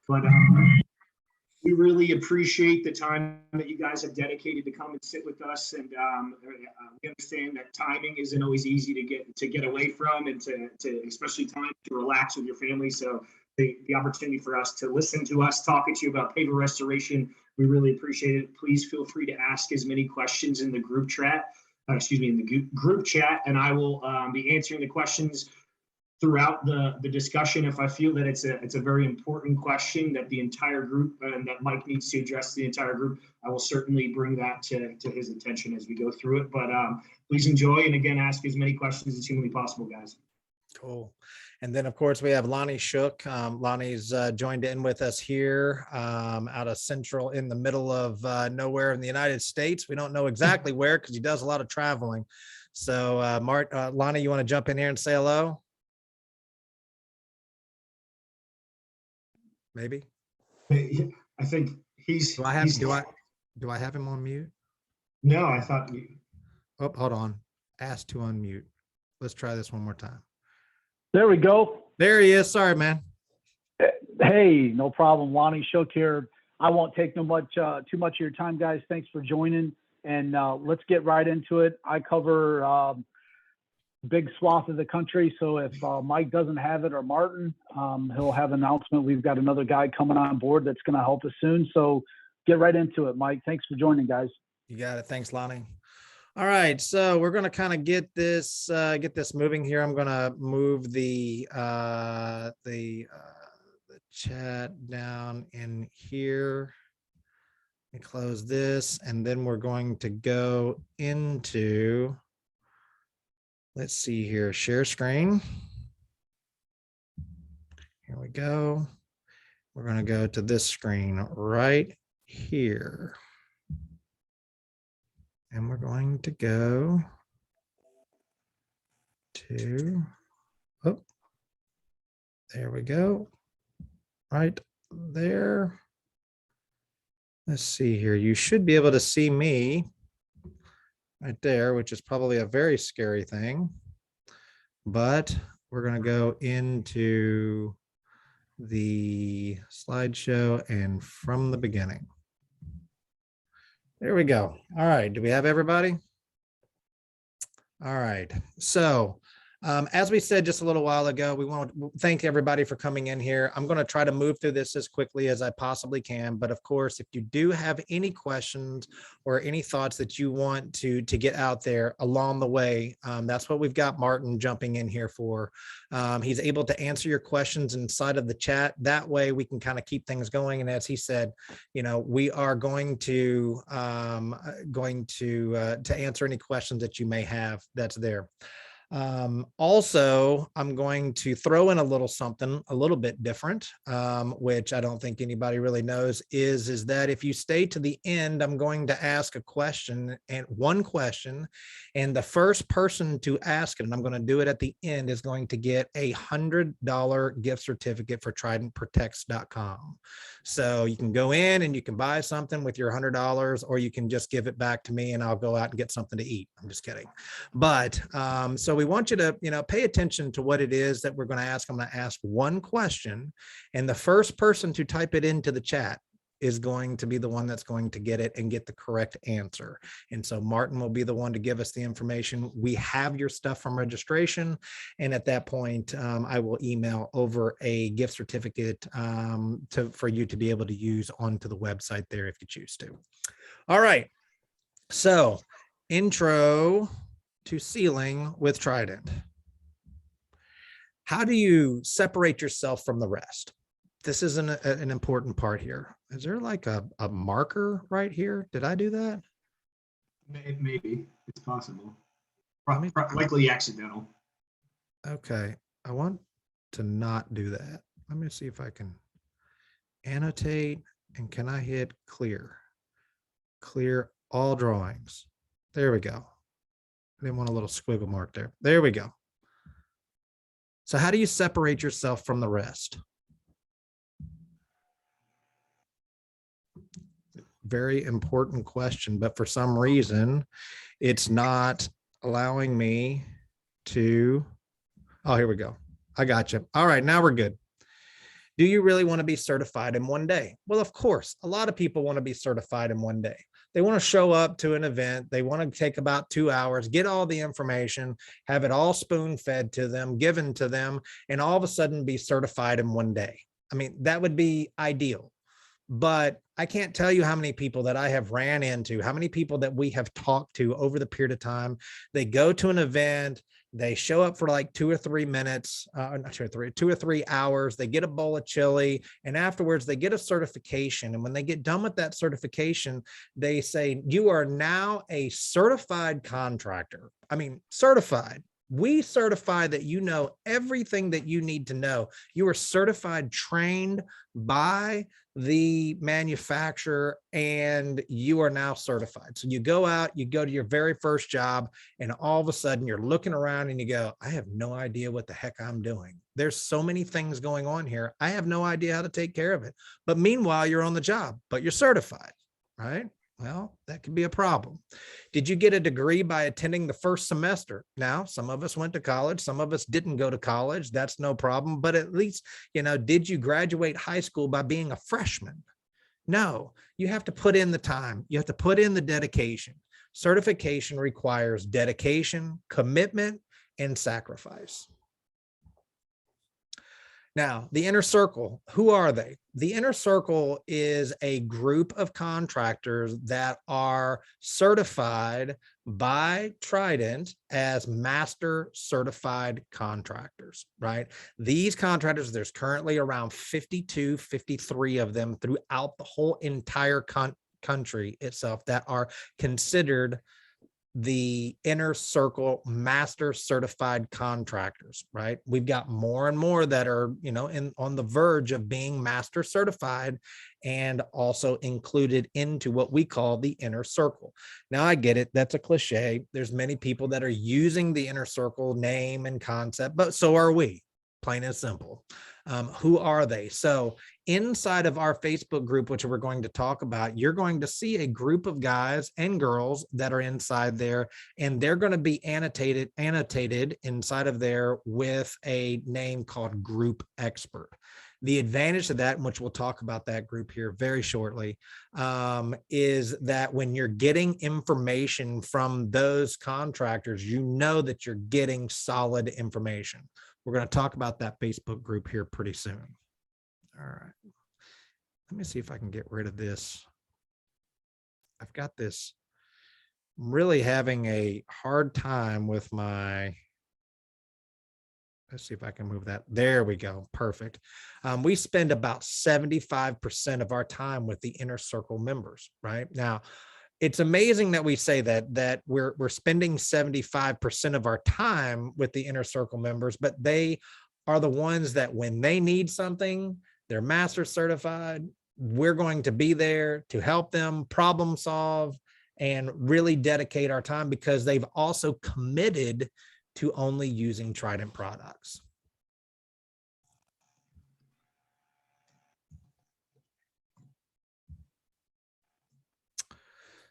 But we really appreciate the time that you guys have dedicated to come and sit with us. And we understand that timing isn't always easy to get away from, and to especially time to relax with your family. So the opportunity for us to listen to us talking to you about paver restoration, we really appreciate it. Please feel free to ask as many questions in the group chat. In the group chat, and I will be answering the questions throughout the discussion. If I feel that it's a very important question that the entire group and that Mike needs to address the entire group, I will certainly bring that to his attention as we go through it. But please enjoy, and again, ask as many questions as humanly possible, guys. Cool. And then, of course, we have Lonnie Shook. Lonnie's joined in with us here out of Central, in the middle of nowhere in the United States. We don't know exactly where because he does a lot of traveling. So, Lonnie, you want to jump in here and say hello? Maybe. I think he's. Do I have him on mute? No, I thought. Oh, hold on. Ask to unmute. Let's try this one more time. There we go. There he is. Sorry, man. Hey, no problem. Lonnie Shook here. I won't take too much of your time, guys. Thanks for joining. And let's get right into it. I cover big swath of the country. So if Mike doesn't have it, or Martin, he'll have an announcement. We've got another guy coming on board that's going to help us soon. So get right into it, Mike. Thanks for joining, guys. You got it. Thanks, Lonnie. All right, so we're going to kind of get this moving here. I'm going to move the chat down in here and close this, and then we're going to go into, let's see here, share screen. Here we go. We're going to go to this screen right here. And we're going to go to, oh, there we go, right there. Let's see here. You should be able to see me right there, which is probably a very scary thing. But we're going to go into the slideshow and from the beginning. There we go. All right. Do we have everybody? All right. So as we said just a little while ago, we want to thank everybody for coming in here. I'm going to try to move through this as quickly as I possibly can. But of course, if you do have any questions or any thoughts that you want to get out there along the way, that's what we've got Martin jumping in here for. He's able to answer your questions inside of the chat. That way we can kind of keep things going. And as he said, you know, we are going to answer any questions that you may have that's there. Also, I'm going to throw in a little something a little bit different, which I don't think anybody really knows, is that if you stay to the end, I'm going to ask a question, and one question, and the first person to ask it, and I'm going to do it at the end, is going to get a $100 gift certificate for tridentprotects.com. So you can go in and you can buy something with your $100, or you can just give it back to me and I'll go out and get something to eat. I'm just kidding. But so we want you to, you know, pay attention to what it is that we're going to ask. I'm going to ask one question, and the first person to type it into the chat is going to be the one that's going to get it and get the correct answer. And so Martin will be the one to give us the information. We have your stuff from registration, and at that point, I will email over a gift certificate for you to be able to use onto the website there if you choose to. All right, so intro to sealing with Trident. How do you separate yourself from the rest? This is an important part here. Is there like a marker right here? Did I do that? Maybe. It's possible. Likely accidental. Okay. I want to not do that. Let me see if I can annotate, and can I hit clear? Clear all drawings. There we go. I didn't want a little squiggle mark there. There we go. So how do you separate yourself from the rest? Very important question, but for some reason, it's not allowing me to. Oh, here we go. I got you. All right, now we're good. Do you really want to be certified in one day? Well, of course, a lot of people want to be certified in one day. They want to show up to an event. They want to take about 2 hours, get all the information, have it all spoon fed to them, given to them, and all of a sudden be certified in one day. I mean, that would be ideal. But I can't tell you how many people that I have ran into, how many people that we have talked to over the period of time. They go to an event, they show up for like 2 or 3 minutes, not 2 or 3, 2 or 3 hours. They get a bowl of chili, and afterwards they get a certification. And when they get done with that certification, they say, you are now a certified contractor. I mean, certified. We certify that you know everything that you need to know. You are certified, trained by the manufacturer, and you are now certified. So you go out, you go to your very first job, and all of a sudden you're looking around and you go, I have no idea what the heck I'm doing. There's so many things going on here. I have no idea how to take care of it. But meanwhile, you're on the job, but you're certified, right? Well, that could be a problem. Did you get a degree by attending the first semester? Now, some of us went to college, some of us didn't go to college. That's no problem. But at least, did you graduate high school by being a freshman? No, you have to put in the time. You have to put in the dedication. Certification requires dedication, commitment, and sacrifice. Now, the inner circle, who are they? The inner circle is a group of contractors that are certified by Trident as master certified contractors, right? These contractors, there's currently around 52, 53 of them throughout the whole entire country itself that are considered the inner circle master certified contractors, right? We've got more and more that are, on the verge of being master certified and also included into what we call the inner circle. Now, I get it. That's a cliche. There's many people that are using the inner circle name and concept, but so are we, plain and simple. Who are they? So inside of our Facebook group, which we're going to talk about, you're going to see a group of guys and girls that are inside there, and they're going to be annotated inside of there with a name called Group Expert. The advantage of that, which we'll talk about that group here very shortly, is that when you're getting information from those contractors, you know that you're getting solid information. We're going to talk about that Facebook group here pretty soon. All right. Let me see if I can get rid of this. I've got this. I'm really having a hard time with my, let's see if I can move that. There we go. Perfect. We spend about 75% of our time with the inner circle members, right? Now, it's amazing that we say that we're spending 75% of our time with the inner circle members, but they are the ones that when they need something, they're master certified. We're going to be there to help them problem solve and really dedicate our time because they've also committed to only using Trident products.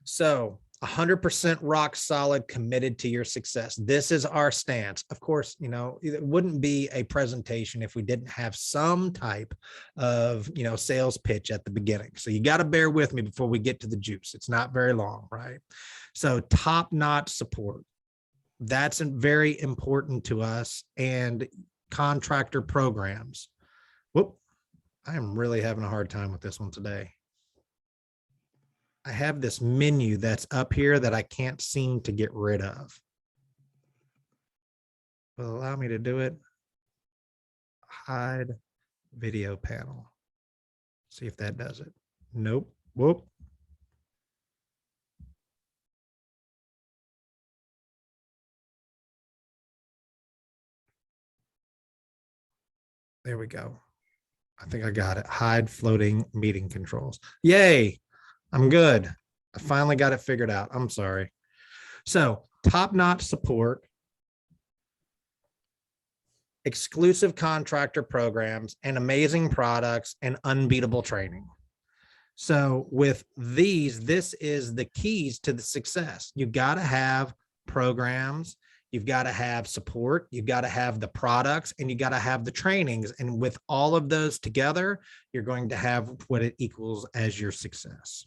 So 100% rock solid, committed to your success. This is our stance. Of course, it wouldn't be a presentation if we didn't have some type of, sales pitch at the beginning. So you got to bear with me before we get to the juice. It's not very long, right? So top-notch support. That's very important to us, and contractor programs. Whoop, I am really having a hard time with this one today. I have this menu that's up here that I can't seem to get rid of. Will allow me to do it. Hide video panel. See if that does it. Nope. Whoop. There we go. I think I got it. Hide floating meeting controls. Yay. I'm good. I finally got it figured out. I'm sorry. So top-notch support, exclusive contractor programs, and amazing products and unbeatable training. So with these, this is the keys to the success. You got to have programs. you've got to have support, you've got to have the products, and you got to have the trainings. And with all of those together, you're going to have what it equals as your success.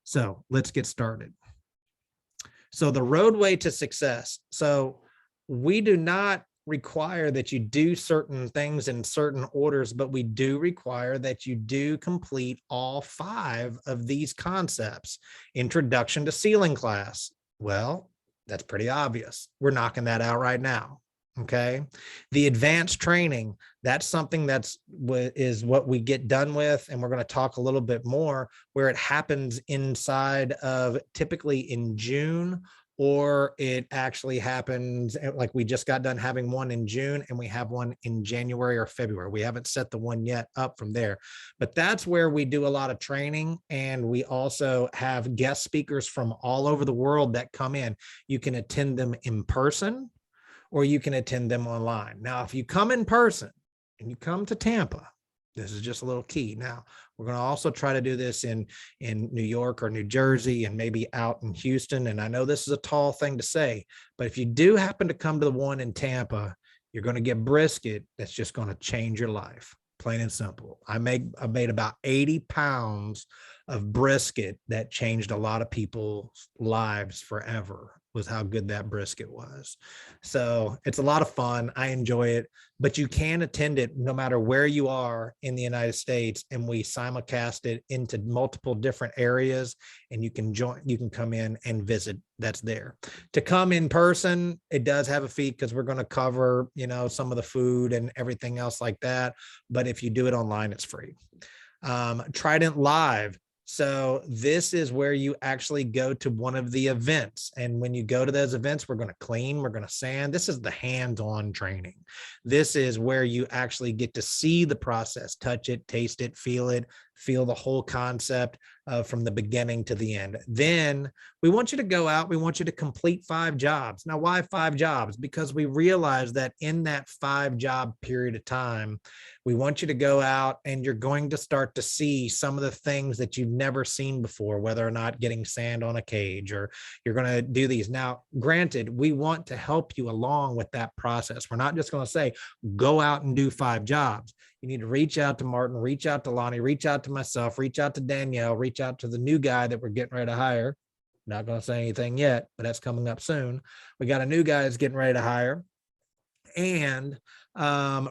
So let's get started. So the roadway to success. So we do not require that you do certain things in certain orders, but we do require that you do complete all 5 of these concepts. Introduction to ceiling class. Well, that's pretty obvious. We're knocking that out right now. Okay. The advanced training, that's something is what we get done with. And we're going to talk a little bit more where it happens inside of typically in June, or it actually happens like we just got done having one in June and we have one in January or February. We haven't set the one yet up from there, but that's where we do a lot of training. And we also have guest speakers from all over the world that come in. You can attend them in person, or you can attend them online. Now, if you come in person and you come to Tampa, this is just a little key. Now, we're going to also try to do this in New York or New Jersey and maybe out in Houston. And I know this is a tall thing to say, but if you do happen to come to the one in Tampa, you're going to get brisket that's just going to change your life, plain and simple. I made about 80 pounds of brisket that changed a lot of people's lives forever, was how good that brisket was. So it's a lot of fun. I enjoy it, but you can attend it no matter where you are in the United States. And we simulcast it into multiple different areas, and you can come in and visit. That's there. To come in person, it does have a fee because we're going to cover, some of the food and everything else like that. But if you do it online, it's free. Trident Live. So this is where you actually go to one of the events. And when you go to those events, we're going to clean, we're going to sand. This is the hands-on training. This is where you actually get to see the process, touch it, taste it, feel the whole concept from the beginning to the end. Then we want you to go out. We want you to complete 5 jobs. Now, why 5 jobs? Because we realize that in that 5-job period of time, we want you to go out and you're going to start to see some of the things that you've never seen before, whether or not getting sand on a cage, or you're going to do these. Now, granted, we want to help you along with that process. We're not just going to say, go out and do 5 jobs. You need to reach out to Martin, reach out to Lonnie, reach out to myself, reach out to Danielle, reach out to the new guy that we're getting ready to hire. Not going to say anything yet, but that's coming up soon. We got a new guy that's getting ready to hire. And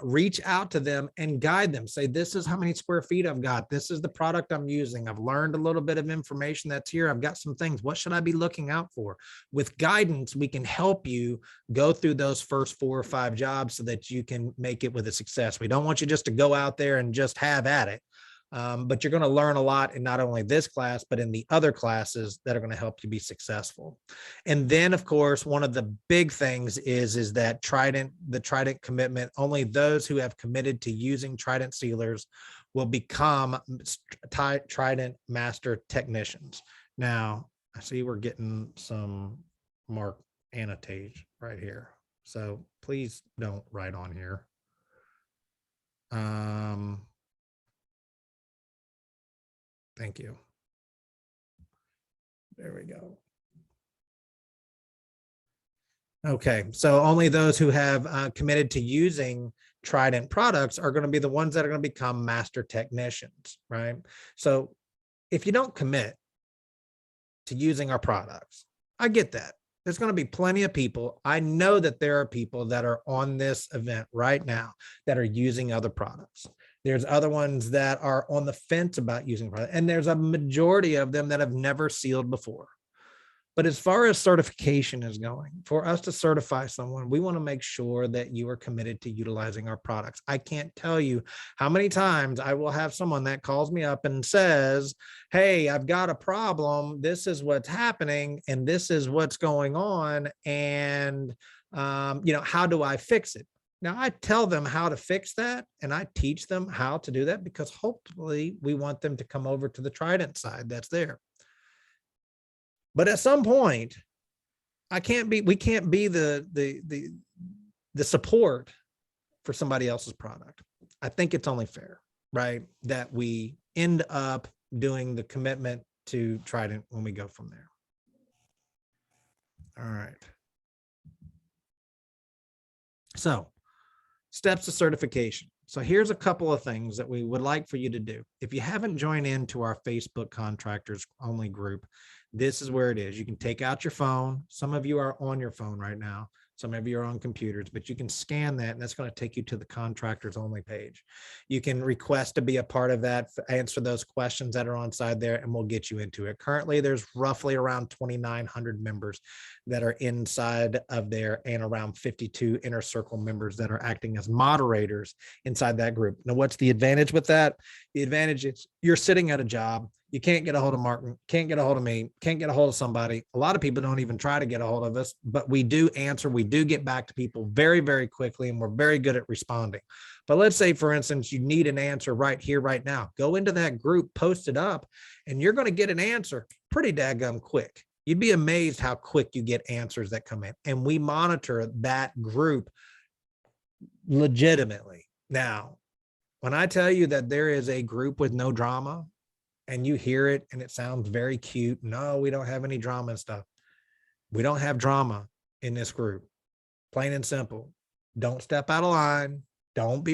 reach out to them and guide them. Say, this is how many square feet I've got. This is the product I'm using. I've learned a little bit of information that's here. I've got some things. What should I be looking out for? With guidance, we can help you go through those first 4 or 5 jobs so that you can make it with a success. We don't want you just to go out there and just have at it. But you're going to learn a lot in not only this class, but in the other classes that are going to help you be successful. And then, of course, one of the big things is that the Trident commitment. Only those who have committed to using Trident sealers will become Trident master technicians. Now, I see we're getting some mark annotate right here. So please don't write on here. Thank you. There we go. Okay, so only those who have committed to using Trident products are going to be the ones that are going to become master technicians, right? So if you don't commit to using our products, I get that. There's going to be plenty of people. I know that there are people that are on this event right now that are using other products. There's other ones that are on the fence about using product, and there's a majority of them that have never sealed before. But as far as certification is going, for us to certify someone, we want to make sure that you are committed to utilizing our products. I can't tell you how many times I will have someone that calls me up and says, hey, I've got a problem. This is what's happening, and this is what's going on. And, how do I fix it? Now, I tell them how to fix that, and I teach them how to do that because hopefully we want them to come over to the Trident side that's there. But at some point, we can't be the support for somebody else's product. I think it's only fair, right, that we end up doing the commitment to Trident when we go from there. All right. So steps to certification. So here's a couple of things that we would like for you to do. If you haven't joined into our Facebook contractors only group, this is where it is. You can take out your phone. Some of you are on your phone right now. Some of you are on computers, but you can scan that and that's going to take you to the contractors only page. You can request to be a part of that, answer those questions that are on side there, and we'll get you into it. Currently, there's roughly around 2,900 members that are inside of there and around 52 inner circle members that are acting as moderators inside that group. Now, what's the advantage with that? The advantage is you're sitting at a job. You can't get a hold of Martin, can't get a hold of me, can't get a hold of somebody. A lot of people don't even try to get a hold of us, but we do answer. We do get back to people very, very quickly, and we're very good at responding. But let's say, for instance, you need an answer right here, right now. Go into that group, post it up, and you're going to get an answer pretty daggum quick. You'd be amazed how quick you get answers that come in. And we monitor that group legitimately. Now, when I tell you that there is a group with no drama, and you hear it and it sounds very cute. No, we don't have any drama and stuff. We don't have drama in this group. Plain and simple. Don't step out of line. Don't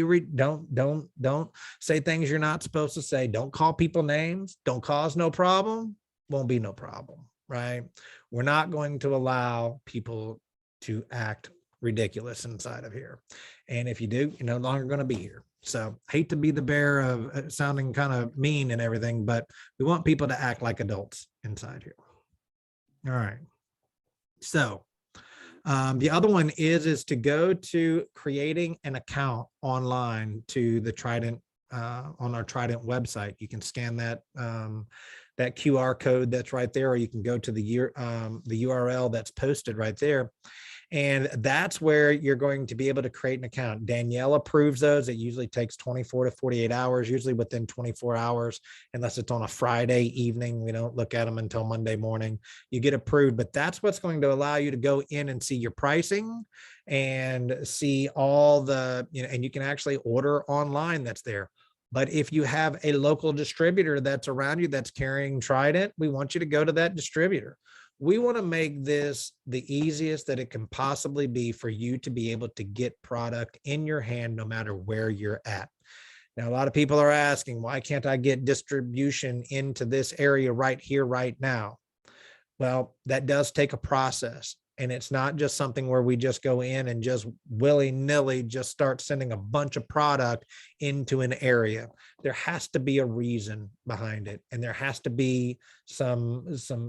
say things you're not supposed to say. Don't call people names. Don't cause no problem. Won't be no problem, right? We're not going to allow people to act ridiculous inside of here. And if you do, you're no longer going to be here. So hate to be the bearer of sounding kind of mean and everything, but we want people to act like adults inside here. All right. So the other one is to go to creating an account online to the Trident on our Trident website. You can scan that that QR code that's right there, or you can go to the URL that's posted right there. And that's where you're going to be able to create an account. Danielle approves those. It usually takes 24 to 48 hours, usually within 24 hours, unless it's on a Friday evening. We don't look at them until Monday morning. You get approved, but that's what's going to allow you to go in and see your pricing and see all the, and you can actually order online that's there. But if you have a local distributor that's around you that's carrying Trident, we want you to go to that distributor. We want to make this the easiest that it can possibly be for you to be able to get product in your hand no matter where you're at. Now, a lot of people are asking, why can't I get distribution into this area right here, right now? Well, that does take a process. And it's not just something where we just go in and just willy-nilly just start sending a bunch of product into an area. There has to be a reason behind it. And there has to be some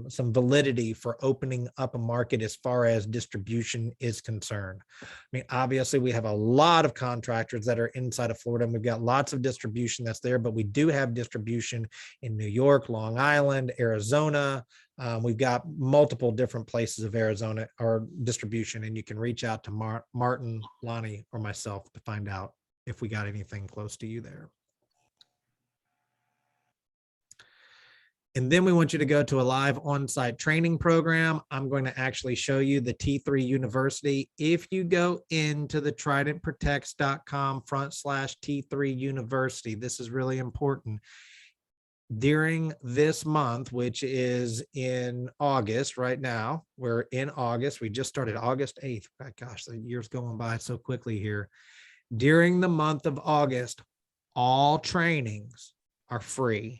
validity for opening up a market as far as distribution is concerned. I mean, obviously we have a lot of contractors that are inside of Florida, and we've got lots of distribution that's there, but we do have distribution in New York, Long Island, Arizona. We've got multiple different places of Arizona or distribution, and you can reach out to Martin, Lonnie, or myself to find out if we got anything close to you there. And then we want you to go to a live on-site training program. I'm going to actually show you the T3 University. If you go into the tridentprotects.com/T3 University, this is really important. During this month, which is in August right now, we're in August. We just started August 8th. Gosh, the year's going by so quickly here. During the month of August, all trainings are free.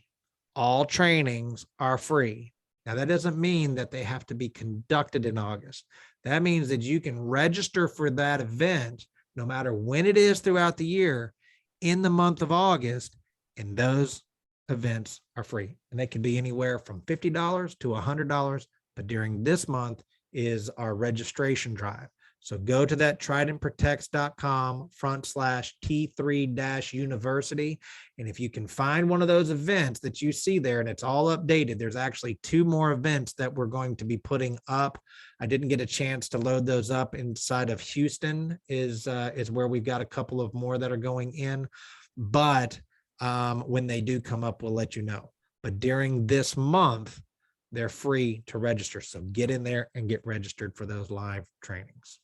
All trainings are free. Now, that doesn't mean that they have to be conducted in August. That means that you can register for that event no matter when it is throughout the year in the month of August, and those events are free, and they can be anywhere from $50 to $100. But during this month is our registration drive. So go to that tridentprotects.com/T3-University. And if you can find one of those events that you see there and it's all updated, there's actually 2 more events that we're going to be putting up. I didn't get a chance to load those up. Inside of Houston is where we've got a couple of more that are going in. But when they do come up, we'll let you know. But during this month, they're free to register. So get in there and get registered for those live trainings.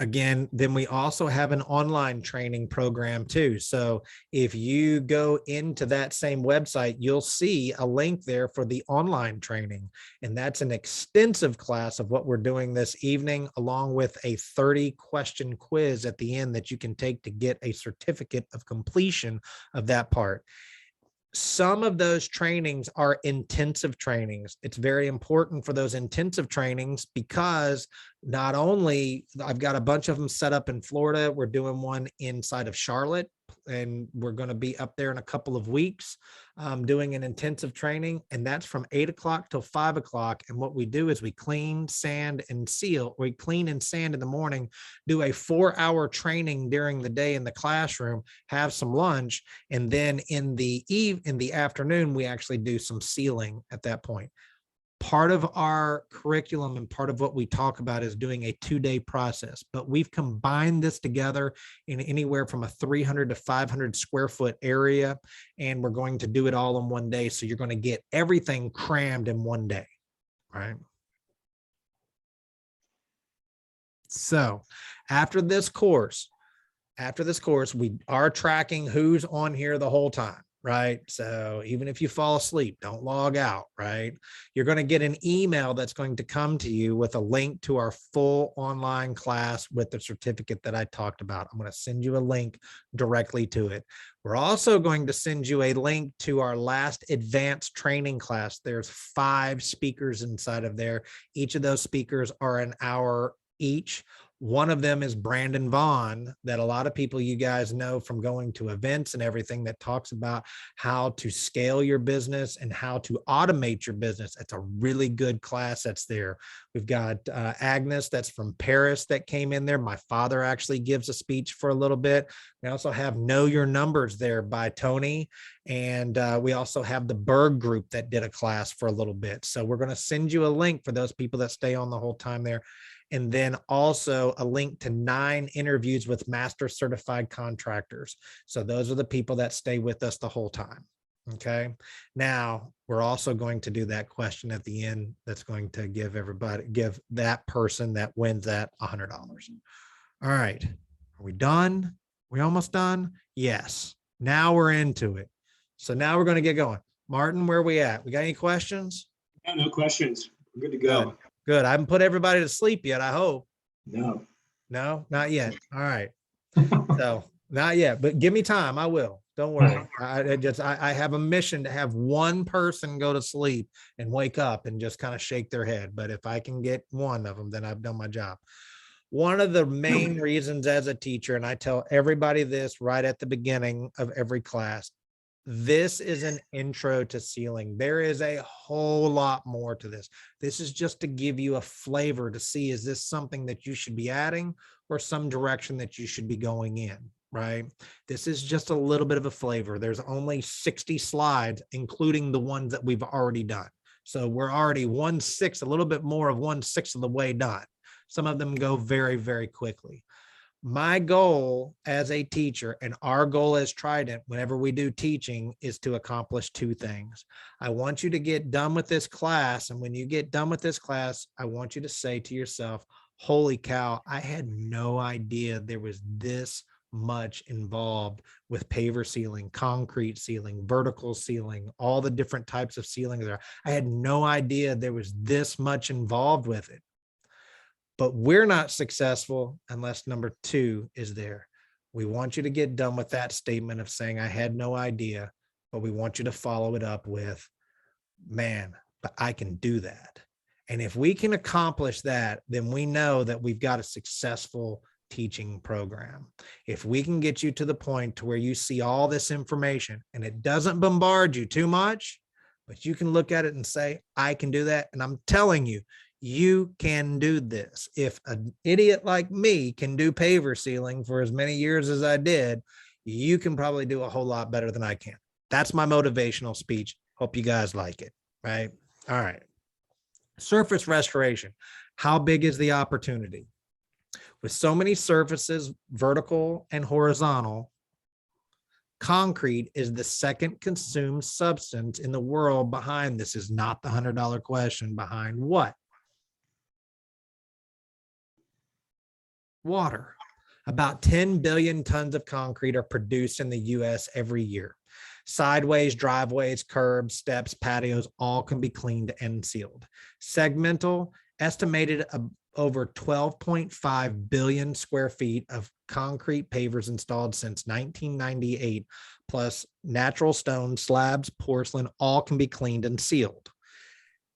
Again, then we also have an online training program too. So if you go into that same website, you'll see a link there for the online training. And that's an extensive class of what we're doing this evening, along with a 30-question quiz at the end that you can take to get a certificate of completion of that part. Some of those trainings are intensive trainings. It's very important for those intensive trainings because not only I've got a bunch of them set up in Florida, we're doing one inside of Charlotte, and we're going to be up there in a couple of weeks doing an intensive training, and that's from 8 o'clock till 5 o'clock. And what we do is we clean, sand, and seal. We clean and sand in the morning, do a 4-hour training during the day in the classroom, have some lunch, and then in the afternoon, we actually do some sealing at that point. Part of our curriculum and part of what we talk about is doing a 2-day process, but we've combined this together in anywhere from a 300 to 500 square foot area, and we're going to do it all in one day. So you're going to get everything crammed in one day, right? So after this course, we are tracking who's on here the whole time, right? So even if you fall asleep, don't log out, right? You're going to get an email that's going to come to you with a link to our full online class with the certificate that I talked about. I'm going to send you a link directly to it. We're also going to send you a link to our last advanced training class. There's 5 speakers inside of there. Each of those speakers are an hour each. One of them is Brandon Vaughn, that a lot of people, you guys know from going to events and everything, that talks about how to scale your business and how to automate your business. It's a really good class that's there. We've got Agnes, that's from Paris, that came in there. My father actually gives a speech for a little bit. We also have Know Your Numbers there by Tony. And we also have the Berg group that did a class for a little bit. So we're going to send you a link for those people that stay on the whole time there. And then also a link to 9 interviews with master certified contractors. So those are the people that stay with us the whole time. Okay. Now we're also going to do that question at the end that's going to give that person that wins that $100. All right. Are we done? We almost done? Yes. Now we're into it. So now we're going to get going. Martin, where are we at? We got any questions? Yeah, no questions. We're good to go. Good. I haven't put everybody to sleep yet, I hope. No, not yet. All right. So not yet, but give me time. I will. Don't worry. I have a mission to have one person go to sleep and wake up and just kind of shake their head. But if I can get one of them, then I've done my job. One of the main reasons as a teacher, and I tell everybody this right at the beginning of every class, this is an intro to sealing. There is a whole lot more to this. This is just to give you a flavor to see, is this something that you should be adding or some direction that you should be going in, right? This is just a little bit of a flavor. There's only 60 slides, including the ones that we've already done. So we're already 1/6, a little bit more of 1/6 of the way done. Some of them go very, very quickly. My goal as a teacher and our goal as Trident, whenever we do teaching, is to accomplish 2 things. I want you to get done with this class. And when you get done with this class, I want you to say to yourself, holy cow, I had no idea there was this much involved with paver sealing, concrete sealing, vertical sealing, all the different types of sealing there. I had no idea there was this much involved with it. But we're not successful unless number 2 is there. We want you to get done with that statement of saying, I had no idea, but we want you to follow it up with, man, but I can do that. And if we can accomplish that, then we know that we've got a successful teaching program. If we can get you to the point to where you see all this information and it doesn't bombard you too much, but you can look at it and say, I can do that. And I'm telling you, you can do this. If an idiot like me can do paver sealing for as many years as I did, you can probably do a whole lot better than I can. That's my motivational speech. Hope you guys like it, right? All right. Surface restoration. How big is the opportunity? With so many surfaces, vertical and horizontal, concrete is the second consumed substance in the world behind, this is not the $100 question, behind what? Water. About 10 billion tons of concrete are produced in the US every year. Sideways, driveways, curbs, steps, patios, all can be cleaned and sealed. Segmental, estimated over 12.5 billion square feet of concrete pavers installed since 1998, plus natural stone, slabs, porcelain, all can be cleaned and sealed.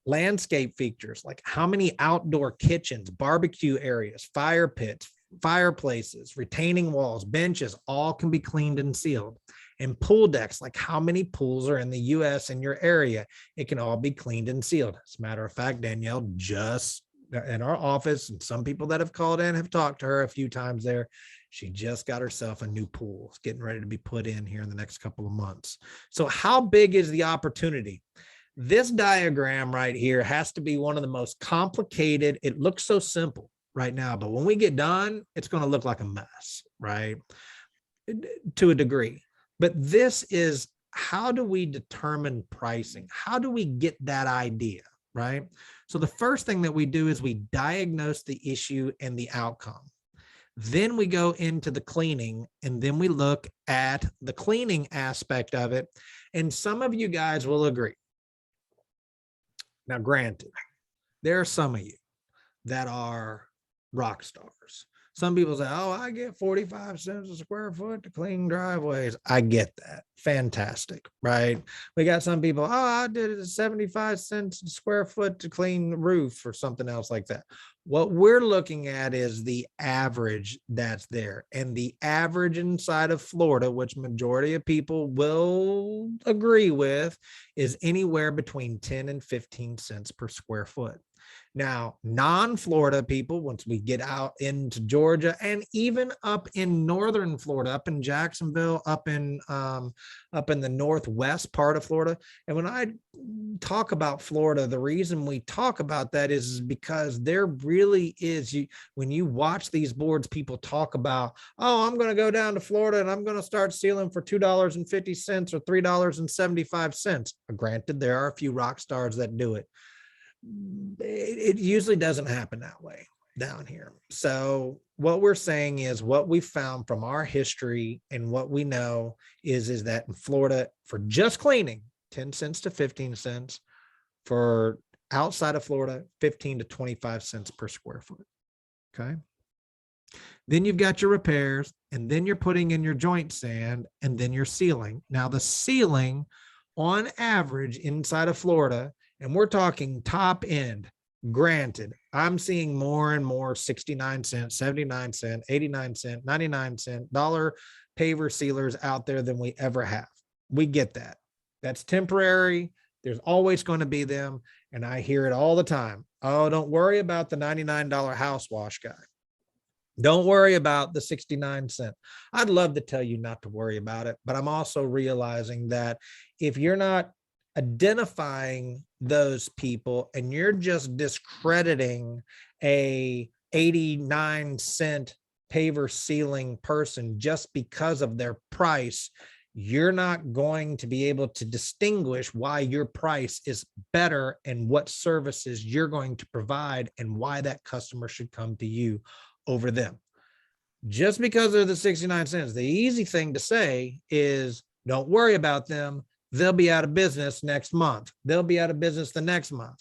Landscape features like how many outdoor kitchens, barbecue areas, fire pits, fireplaces, retaining walls, benches, all can be cleaned and sealed. And pool decks, like how many pools are in the US in your area, it can all be cleaned and sealed. As a matter of fact, Danielle just in our office, and some people that have called in have talked to her a few times there. She just got herself a new pool. It's getting ready to be put in here in the next couple of months. So how big is the opportunity? This diagram right here has to be one of the most complicated. It looks so simple right now, but when we get done, it's going to look like a mess, right? To a degree. But this is, how do we determine pricing? How do we get that idea, right? So the first thing that we do is we diagnose the issue and the outcome. Then we go into the cleaning, and then we look at the cleaning aspect of it. And some of you guys will agree. Now, granted, there are some of you that are rock stars. Some people say, oh, I get 45 cents a square foot to clean driveways. I get that. Fantastic, right? We got some people, oh, I did it at 75 cents a square foot to clean the roof or something else like that. What we're looking at is the average that's there. And the average inside of Florida, which majority of people will agree with, is anywhere between 10 and 15 cents per square foot. Now, non-Florida people, once we get out into Georgia and even up in northern Florida, up in Jacksonville, up in the northwest part of Florida. And when I talk about Florida, the reason we talk about that is because there really is, when you watch these boards, people talk about, oh, I'm going to go down to Florida and I'm going to start sealing for $2.50 or $3.75. Granted, there are a few rock stars that do it. It usually doesn't happen that way down here. So what we're saying is, what we found from our history and what we know is that in Florida, for just cleaning, 10 cents to 15 cents. For outside of Florida, 15 to 25 cents per square foot. Okay. Then you've got your repairs, and then you're putting in your joint sand, and then your sealing. Now the sealing on average inside of Florida, and we're talking top end, granted, I'm seeing more and more 69 cent, 79 cent, 89 cent, 99 cent dollar paver sealers out there than we ever have. We get that. That's temporary. There's always going to be them. And I hear it all the time. Oh, don't worry about the $99 house wash guy. Don't worry about the 69 cent. I'd love to tell you not to worry about it, but I'm also realizing that if you're not identifying those people and you're just discrediting a 89 cent paver sealing person just because of their price, you're not going to be able to distinguish why your price is better and what services you're going to provide and why that customer should come to you over them. Just because they're the 69 cents, the easy thing to say is, don't worry about them. They'll be out of business next month. They'll be out of business the next month.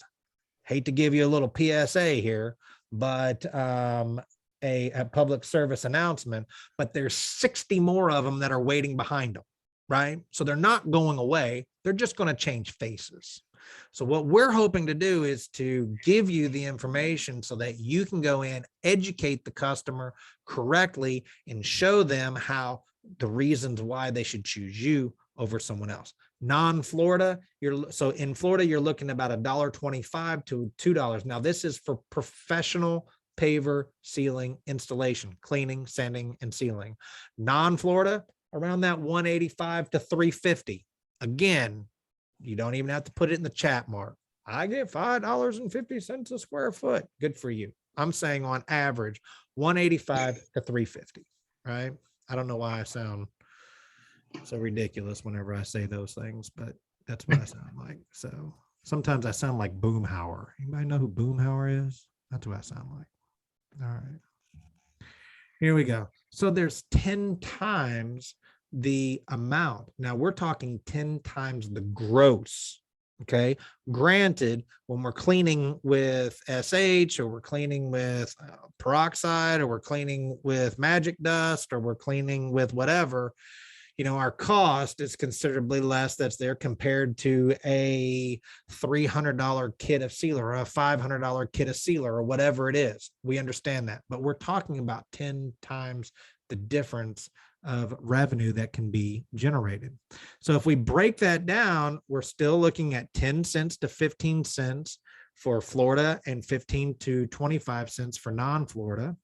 Hate to give you a little PSA here, but a public service announcement, but there's 60 more of them that are waiting behind them, right? So they're not going away. They're just going to change faces. So what we're hoping to do is to give you the information so that you can go in, educate the customer correctly, and show them how the reasons why they should choose you over someone else. Non-Florida, so in Florida, you're looking about $1.25 to $2. Now, this is for professional paver sealing installation, cleaning, sanding, and sealing. Non-Florida, around that $1.85 to $3.50. Again, you don't even have to put it in the chat, Mark. I get $5.50 a square foot. Good for you. I'm saying on average, $1.85 to $3.50, right? I don't know why I sound so ridiculous whenever I say those things, but that's what I sound like. So sometimes I sound like Boomhauer. Anybody know who Boomhauer is? That's what I sound like. All right. Here we go. So there's 10 times the amount. Now we're talking 10 times the gross. Okay. Granted, when we're cleaning with SH, or we're cleaning with peroxide, or we're cleaning with magic dust, or we're cleaning with whatever, our cost is considerably less that's there compared to a $300 kit of sealer or a $500 kit of sealer or whatever it is. We understand that, but we're talking about 10 times the difference of revenue that can be generated. So if we break that down, we're still looking at 10 cents to 15 cents for Florida and 15 to 25 cents for non-Florida.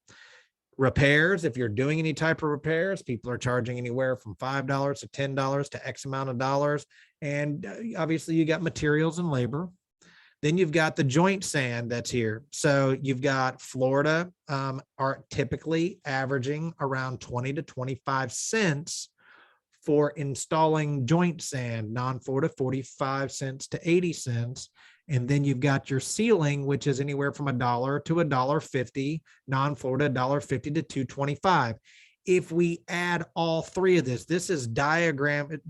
Repairs, if you're doing any type of repairs, people are charging anywhere from $5 to $10 to X amount of dollars. And obviously you got materials and labor. Then you've got the joint sand that's here. So you've got Florida are typically averaging around 20 to 25 cents for installing joint sand, non-Florida 45 cents to 80 cents. And then you've got your sealing, which is anywhere from $1 to $1.50, non-Florida $1.50 to $2.25. If we add all three of this is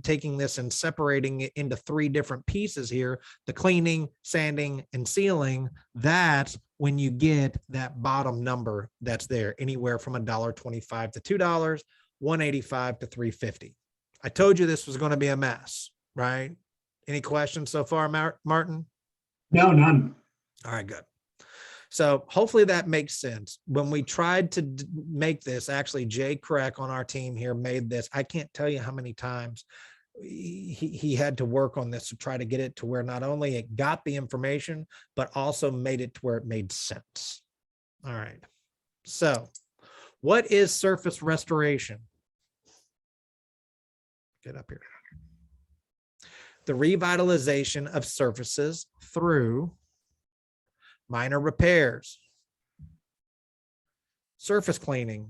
taking this and separating it into three different pieces here, the cleaning, sanding, and sealing. That's when you get that bottom number that's there, anywhere from $1.25 to $2, $1.85 to $3.50. I told you this was going to be a mess, right? Any questions so far, Martin? No, none. All right, good. So hopefully that makes sense. When we tried to make this, actually Jay Crack on our team here made this. I can't tell you how many times he had to work on this to try to get it to where not only it got the information, but also made it to where it made sense. All right. So what is surface restoration? Get up here. The revitalization of surfaces through minor repairs, surface cleaning,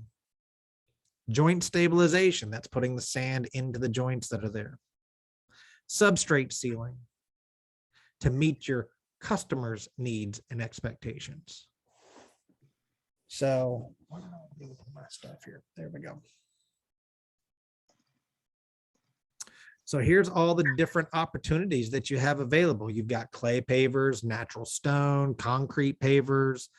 joint stabilization, that's putting the sand into the joints that are there, substrate sealing to meet your customers' needs and expectations. So what do I do with my stuff here? There we go. So here's all the different opportunities that you have available. You've got clay pavers, natural stone, concrete pavers,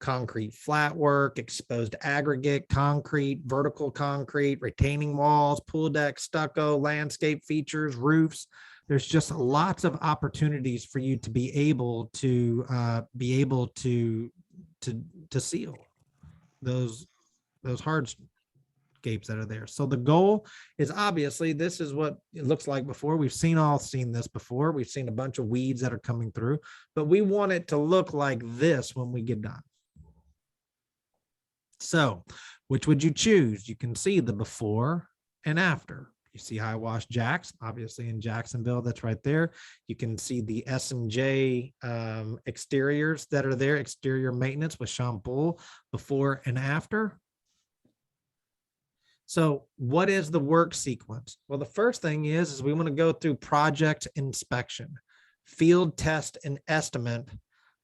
concrete flat work, exposed aggregate, concrete, vertical concrete, retaining walls, pool deck, stucco, landscape features, roofs. There's just lots of opportunities for you to be able to seal those hardscapes that are there. So the goal is obviously, this is what it looks like before. We've seen this before. We've seen a bunch of weeds that are coming through, but we want it to look like this when we get done. So which would you choose? You can see the before and after. You see high wash jacks, obviously in Jacksonville, that's right there. You can see the S&J exteriors that are there, exterior maintenance with shampoo, before and after. So what is the work sequence? Well, the first thing is we want to go through project inspection, field test and estimate.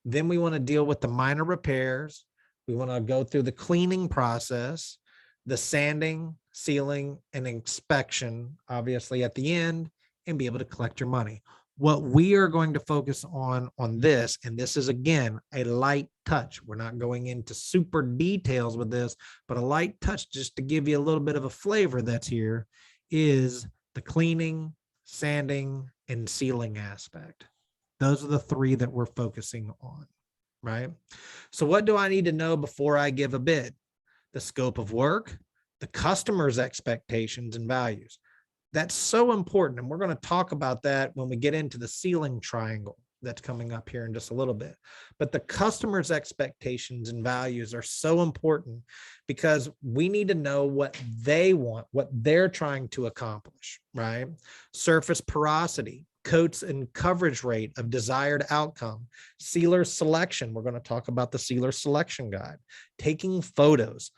Then we want to deal with the minor repairs. We want to go through the cleaning process, the sanding, sealing, and inspection, obviously at the end, and be able to collect your money. What we are going to focus on this, and this is again a light touch. We're not going into super details with this, but a light touch just to give you a little bit of a flavor that's here, is the cleaning, sanding, and sealing aspect. Those are the three that we're focusing on, right? So what do I need to know before I give a bid? The scope of work, the customer's expectations and values. That's so important. And we're going to talk about that when we get into the sealing triangle that's coming up here in just a little bit. But the customer's expectations and values are so important because we need to know what they want, what they're trying to accomplish, right? Surface porosity, coats and coverage rate of desired outcome, sealer selection. We're going to talk about the sealer selection guide, taking photos.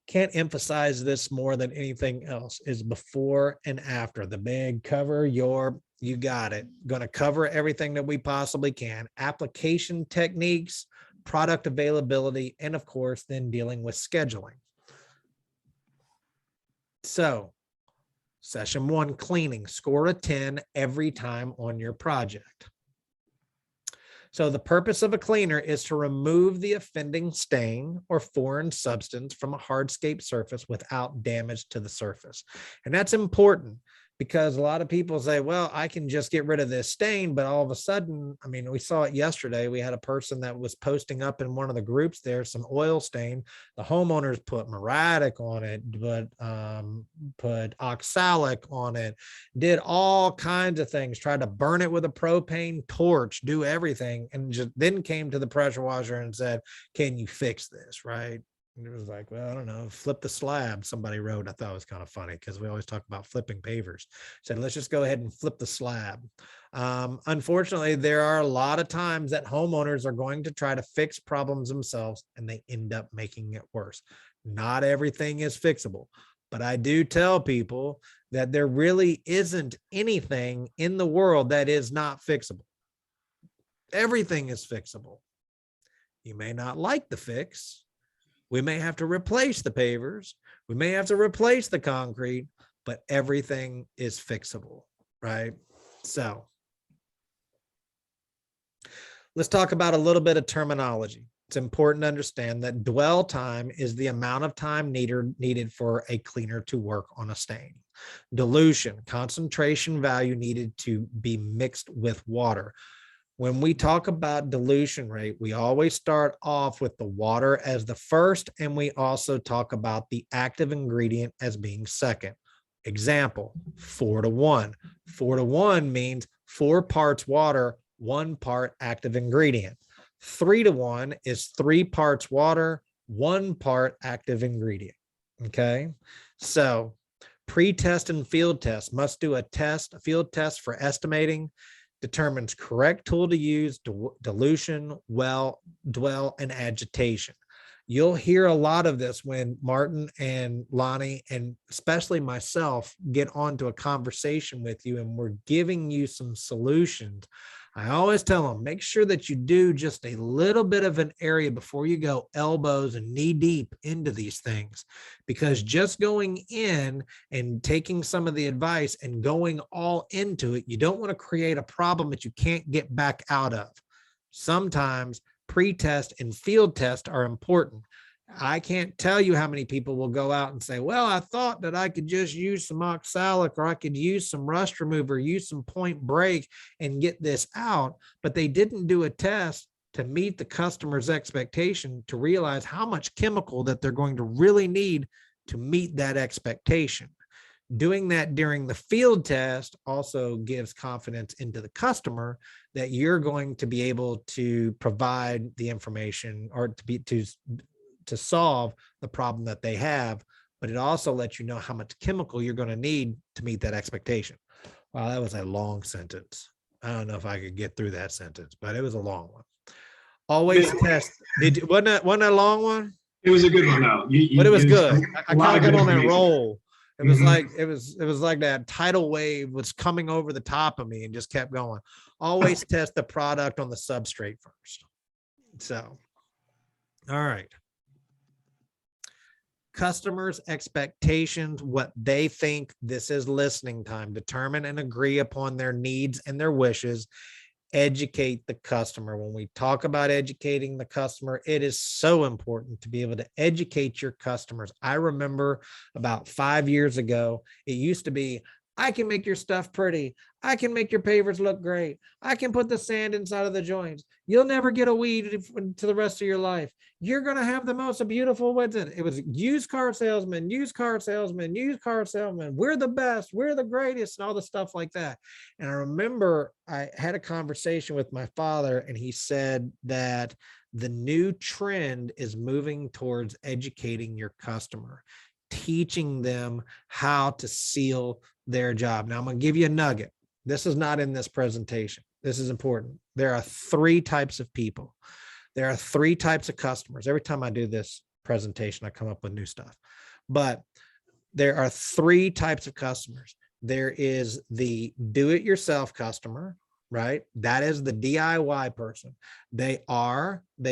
Can't emphasize this more than anything else, is before and after. The big cover you got it. Going to cover everything that we possibly can. Application techniques, product availability, and of course, then dealing with scheduling. So session 1, cleaning, score a 10 every time on your project. So the purpose of a cleaner is to remove the offending stain or foreign substance from a hardscape surface without damage to the surface. And that's important because a lot of people say, well, I can just get rid of this stain, but all of a sudden, I mean, we saw it yesterday. We had a person that was posting up in one of the groups there, some oil stain. The homeowners put Muriatic on it, but put oxalic on it, did all kinds of things, tried to burn it with a propane torch, do everything, and just then came to the pressure washer and said, can you fix this? Right. And it was like, well, I don't know, flip the slab. Somebody wrote, I thought it was kind of funny because we always talk about flipping pavers. Said, let's just go ahead and flip the slab. Unfortunately, there are a lot of times that homeowners are going to try to fix problems themselves and they end up making it worse. Not everything is fixable, but I do tell people that there really isn't anything in the world that is not fixable. Everything is fixable. You may not like the fix. We may have to replace the pavers. We may have to replace the concrete, but everything is fixable, right? So let's talk about a little bit of terminology. It's important to understand that dwell time is the amount of time needed for a cleaner to work on a stain. Dilution, concentration value needed to be mixed with water. When we talk about dilution rate, we always start off with the water as the first, and we also talk about the active ingredient as being second. Example, 4-to-1. 4-to-1 means 4 parts water, 1 part active ingredient. 3-to-1 is 3 parts water, 1 part active ingredient. Okay, so pre-test and field test must do a field test for estimating, determines correct tool to use, dilution, dwell, and agitation. You'll hear a lot of this when Martin and Lonnie, and especially myself, get onto a conversation with you and we're giving you some solutions. I always tell them, make sure that you do just a little bit of an area before you go elbows and knee deep into these things, because just going in and taking some of the advice and going all into it, you don't want to create a problem that you can't get back out of. Sometimes pre-test and field test are important. I can't tell you how many people will go out and say, well, I thought that I could just use some oxalic, or I could use some rust remover, use some point break and get this out. But they didn't do a test to meet the customer's expectation to realize how much chemical that they're going to really need to meet that expectation. Doing that during the field test also gives confidence into the customer that you're going to be able to provide the information or to solve the problem that they have, but it also lets you know how much chemical you're going to need to meet that expectation. Wow, that was a long sentence. I don't know if I could get through that sentence, but it was a long one. Always test. Wasn't that a long one? It was a good one though. But it was good. I kind of got on that roll. It was like it was like that tidal wave was coming over the top of me and just kept going. Always test the product on the substrate first. So, all right. Customers' expectations, what they think. This is listening time. Determine and agree upon their needs and their wishes. Educate the customer. When we talk about educating the customer, it is so important to be able to educate your customers. I remember about 5 years ago, it used to be, I can make your stuff pretty. I can make your pavers look great. I can put the sand inside of the joints. You'll never get a weed to the rest of your life. You're going to have the most beautiful woods. It was used car salesman, used car salesman, used car salesman. We're the best. We're the greatest, and all the stuff like that. And I remember I had a conversation with my father, and he said that the new trend is moving towards educating your customer, teaching them how to seal their job. Now I'm going to give you a nugget. This is not in this presentation. This is important. There are 3 types of people. There are 3 types of customers. Every time I do this presentation, I come up with new stuff. But there are 3 types of customers. There is the do-it-yourself customer, right? That is the DIY person. They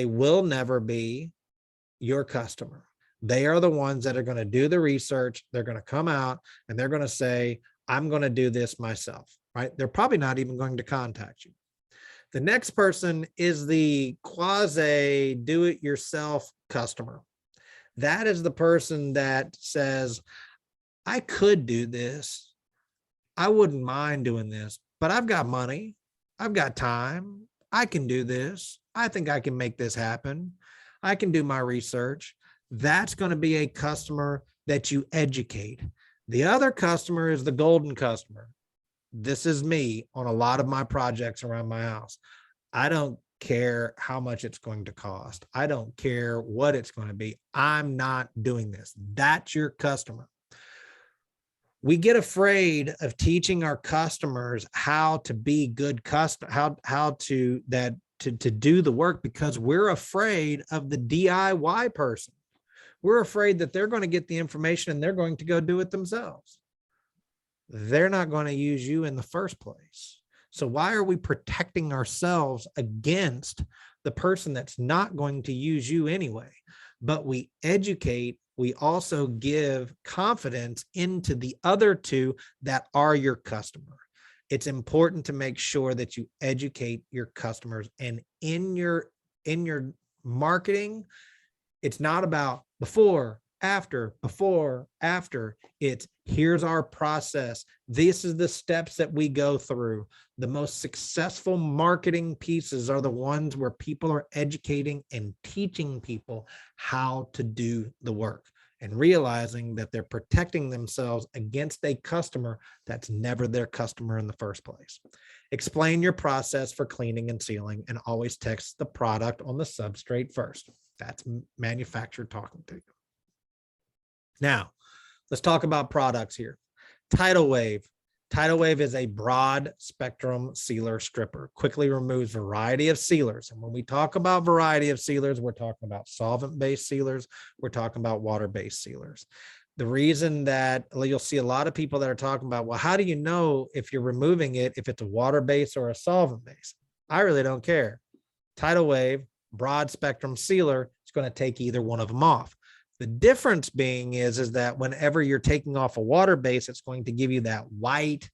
will never be your customer. They are the ones that are going to do the research. They're going to come out and they're going to say, I'm going to do this myself, right? They're probably not even going to contact you. The next person is the quasi do-it-yourself customer. That is the person that says, I could do this. I wouldn't mind doing this, but I've got money. I've got time. I can do this. I think I can make this happen. I can do my research. That's going to be a customer that you educate. The other customer is the golden customer. This is me on a lot of my projects around my house. I don't care how much it's going to cost. I don't care what it's going to be. I'm not doing this. That's your customer. We get afraid of teaching our customers how to be good customer, how to do the work, because we're afraid of the DIY person. We're afraid that they're going to get the information and they're going to go do it themselves. They're not going to use you in the first place. So why are we protecting ourselves against the person that's not going to use you anyway? But we educate, we also give confidence into the other two that are your customer. It's important to make sure that you educate your customers, and in your marketing, it's not about before, after. It's here's our process. This is the steps that we go through. The most successful marketing pieces are the ones where people are educating and teaching people how to do the work and realizing that they're protecting themselves against a customer that's never their customer in the first place. Explain your process for cleaning and sealing, and always text the product on the substrate first. That's manufacturer talking to you. Now, let's talk about products here. Tidal Wave. Tidal Wave is a broad spectrum sealer stripper. Quickly removes variety of sealers. And when we talk about variety of sealers, we're talking about solvent-based sealers. We're talking about water-based sealers. The reason that you'll see a lot of people that are talking about, well, how do you know if you're removing it, if it's a water-based or a solvent-based? I really don't care. Tidal Wave, broad spectrum sealer, is going to take either one of them off. The difference being is that whenever you're taking off a water base, it's going to give you that white.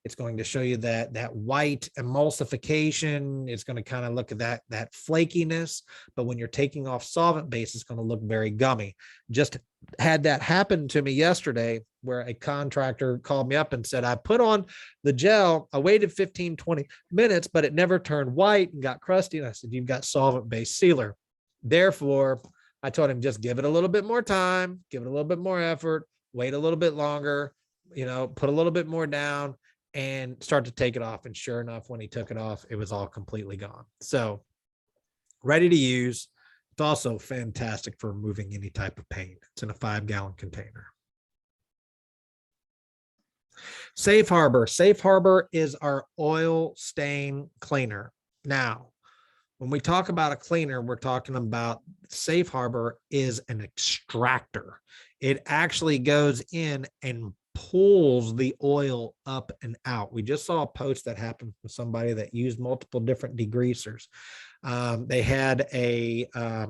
It's going to show you that white emulsification. It's going to kind of look at that flakiness. But when you're taking off solvent base, it's going to look very gummy. Just had that happen to me yesterday, where a contractor called me up and said, I put on the gel, I waited 15, 20 minutes, but it never turned white and got crusty. And I said, you've got solvent-based sealer. Therefore, I told him, just give it a little bit more time, give it a little bit more effort, wait a little bit longer, put a little bit more down and start to take it off. And sure enough, when he took it off, it was all completely gone. So ready to use. It's also fantastic for removing any type of paint. It's in a 5-gallon container. Safe Harbor. Safe Harbor is our oil stain cleaner. Now, when we talk about a cleaner, we're talking about Safe Harbor is an extractor. It actually goes in and pulls the oil up and out. We just saw a post that happened from somebody that used multiple different degreasers. They had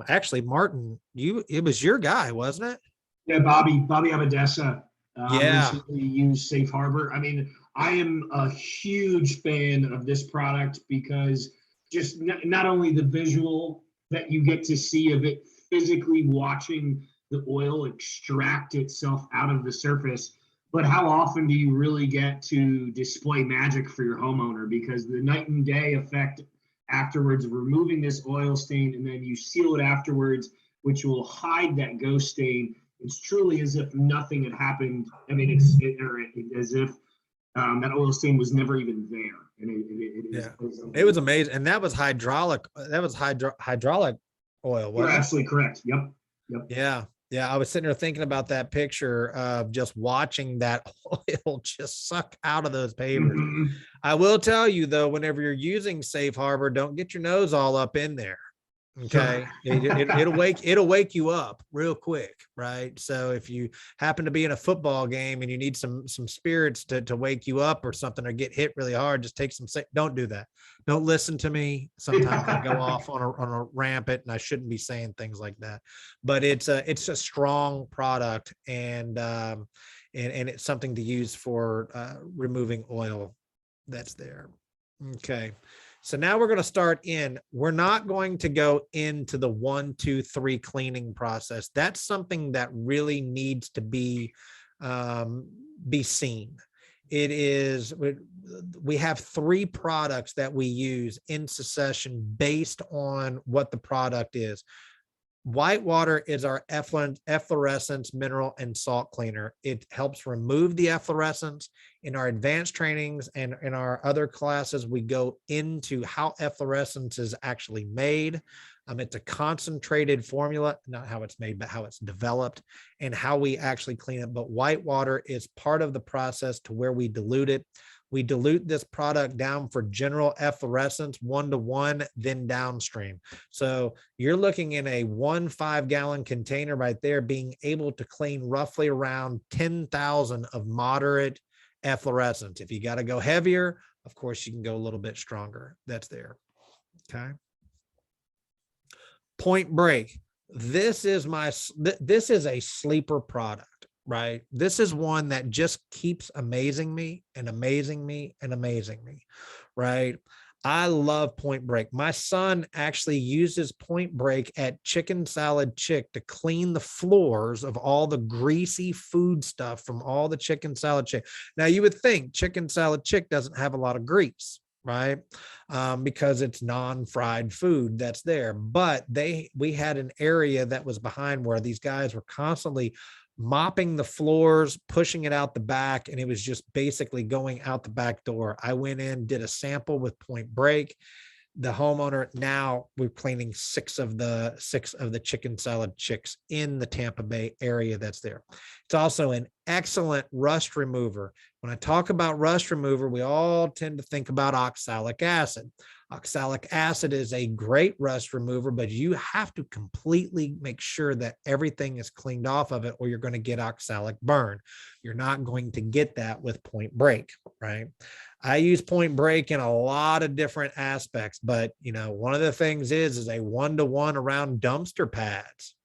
actually, Martin, it was your guy, wasn't it? Yeah, Bobby Abadessa Yeah. recently used Safe Harbor. I mean, I am a huge fan of this product because just not only the visual that you get to see of it physically watching the oil extract itself out of the surface, but how often do you really get to display magic for your homeowner? Because the night and day effect afterwards of removing this oil stain, and then you seal it afterwards, which will hide that ghost stain. It's truly as if nothing had happened. I mean, as if that oil stain was never even there. And it was amazing. And that was hydraulic. That was hydraulic oil. You're absolutely correct. Yep. Yeah. I was sitting there thinking about that picture of just watching that oil just suck out of those pavers. Mm-hmm. I will tell you though, whenever you're using Safe Harbor, don't get your nose all up in there. Okay. It'll wake you up real quick. Right. So if you happen to be in a football game and you need some spirits to wake you up or something, or get hit really hard, just take some, don't do that. Don't listen to me. Sometimes I go off on a rampant, and I shouldn't be saying things like that, but it's a strong product, and it's something to use for removing oil that's there. Okay. So now we're going to start in. We're not going to go into the 1, 2, 3 cleaning process. That's something that really needs to be seen. It is, we have 3 products that we use in succession based on what the product is. Whitewater is our efflorescence mineral and salt cleaner. It helps remove the efflorescence. In our advanced trainings and in our other classes, we go into how efflorescence is actually made. It's a concentrated formula, not how it's made, but how it's developed and how we actually clean it. But whitewater is part of the process to where we dilute it. We dilute this product down for general efflorescence 1-to-1, then downstream. So you're looking in a 1 5-gallon container right there, being able to clean roughly around 10,000 of moderate efflorescence. If you got to go heavier, of course, you can go a little bit stronger. That's there. Okay. Point Break. This is a sleeper product. Right. This is one that just keeps amazing me and amazing me and amazing me. Right. I love Point Break. My son actually uses Point Break at Chicken Salad Chick to clean the floors of all the greasy food stuff from all the Chicken Salad Chick. Now you would think Chicken Salad Chick doesn't have a lot of grease, right? Because it's non-fried food that's there. But we had an area that was behind where these guys were constantly mopping the floors, pushing it out the back, and it was just basically going out the back door. I went in, did a sample with Point Break. The homeowner, now we're cleaning 6 of the Chicken Salad Chicks in the Tampa Bay area that's there. It's also an excellent rust remover. When I talk about rust remover, we all tend to think about oxalic acid. Oxalic acid is a great rust remover, but you have to completely make sure that everything is cleaned off of it, or you're going to get oxalic burn. You're not going to get that with Point Break, right? I use Point Break in a lot of different aspects, but one of the things is a 1-to-1 around dumpster pads.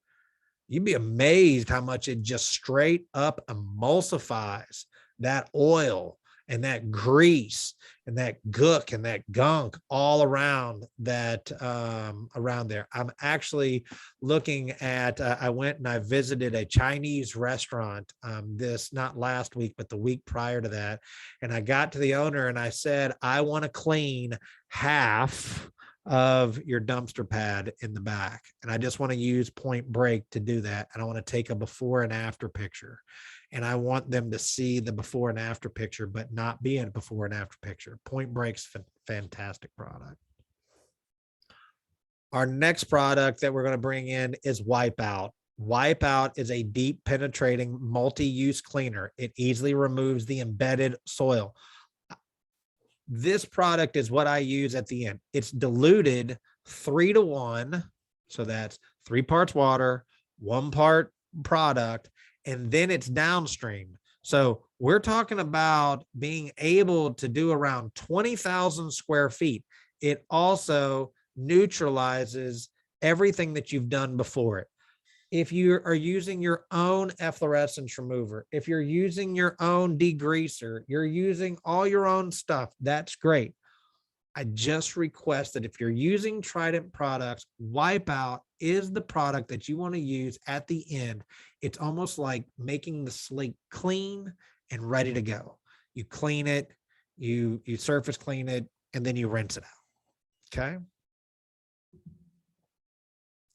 You'd be amazed how much it just straight up emulsifies that oil and that grease and that gook and that gunk all around that, around there. I'm actually looking at, I went and I visited a Chinese restaurant, not last week, but the week prior to that. And I got to the owner and I said, I want to clean half of your dumpster pad in the back. And I just want to use Point Break to do that. And I want to take a before and after picture. And I want them to see the before and after picture, but not be a before and after picture. Point Break's fantastic product. Our next product that we're going to bring in is Wipeout. Wipeout is a deep penetrating multi-use cleaner. It easily removes the embedded soil. This product is what I use at the end. It's diluted 3-to-1. So that's 3 parts water, 1 part product, and then it's downstream. So we're talking about being able to do around 20,000 square feet. It also neutralizes everything that you've done before it. If you are using your own efflorescence remover, if you're using your own degreaser, you're using all your own stuff, that's great. I just request that if you're using Trident products, Wipeout is the product that you want to use at the end. It's almost like making the slate clean and ready to go. You clean it, you surface clean it, and then you rinse it out. Okay.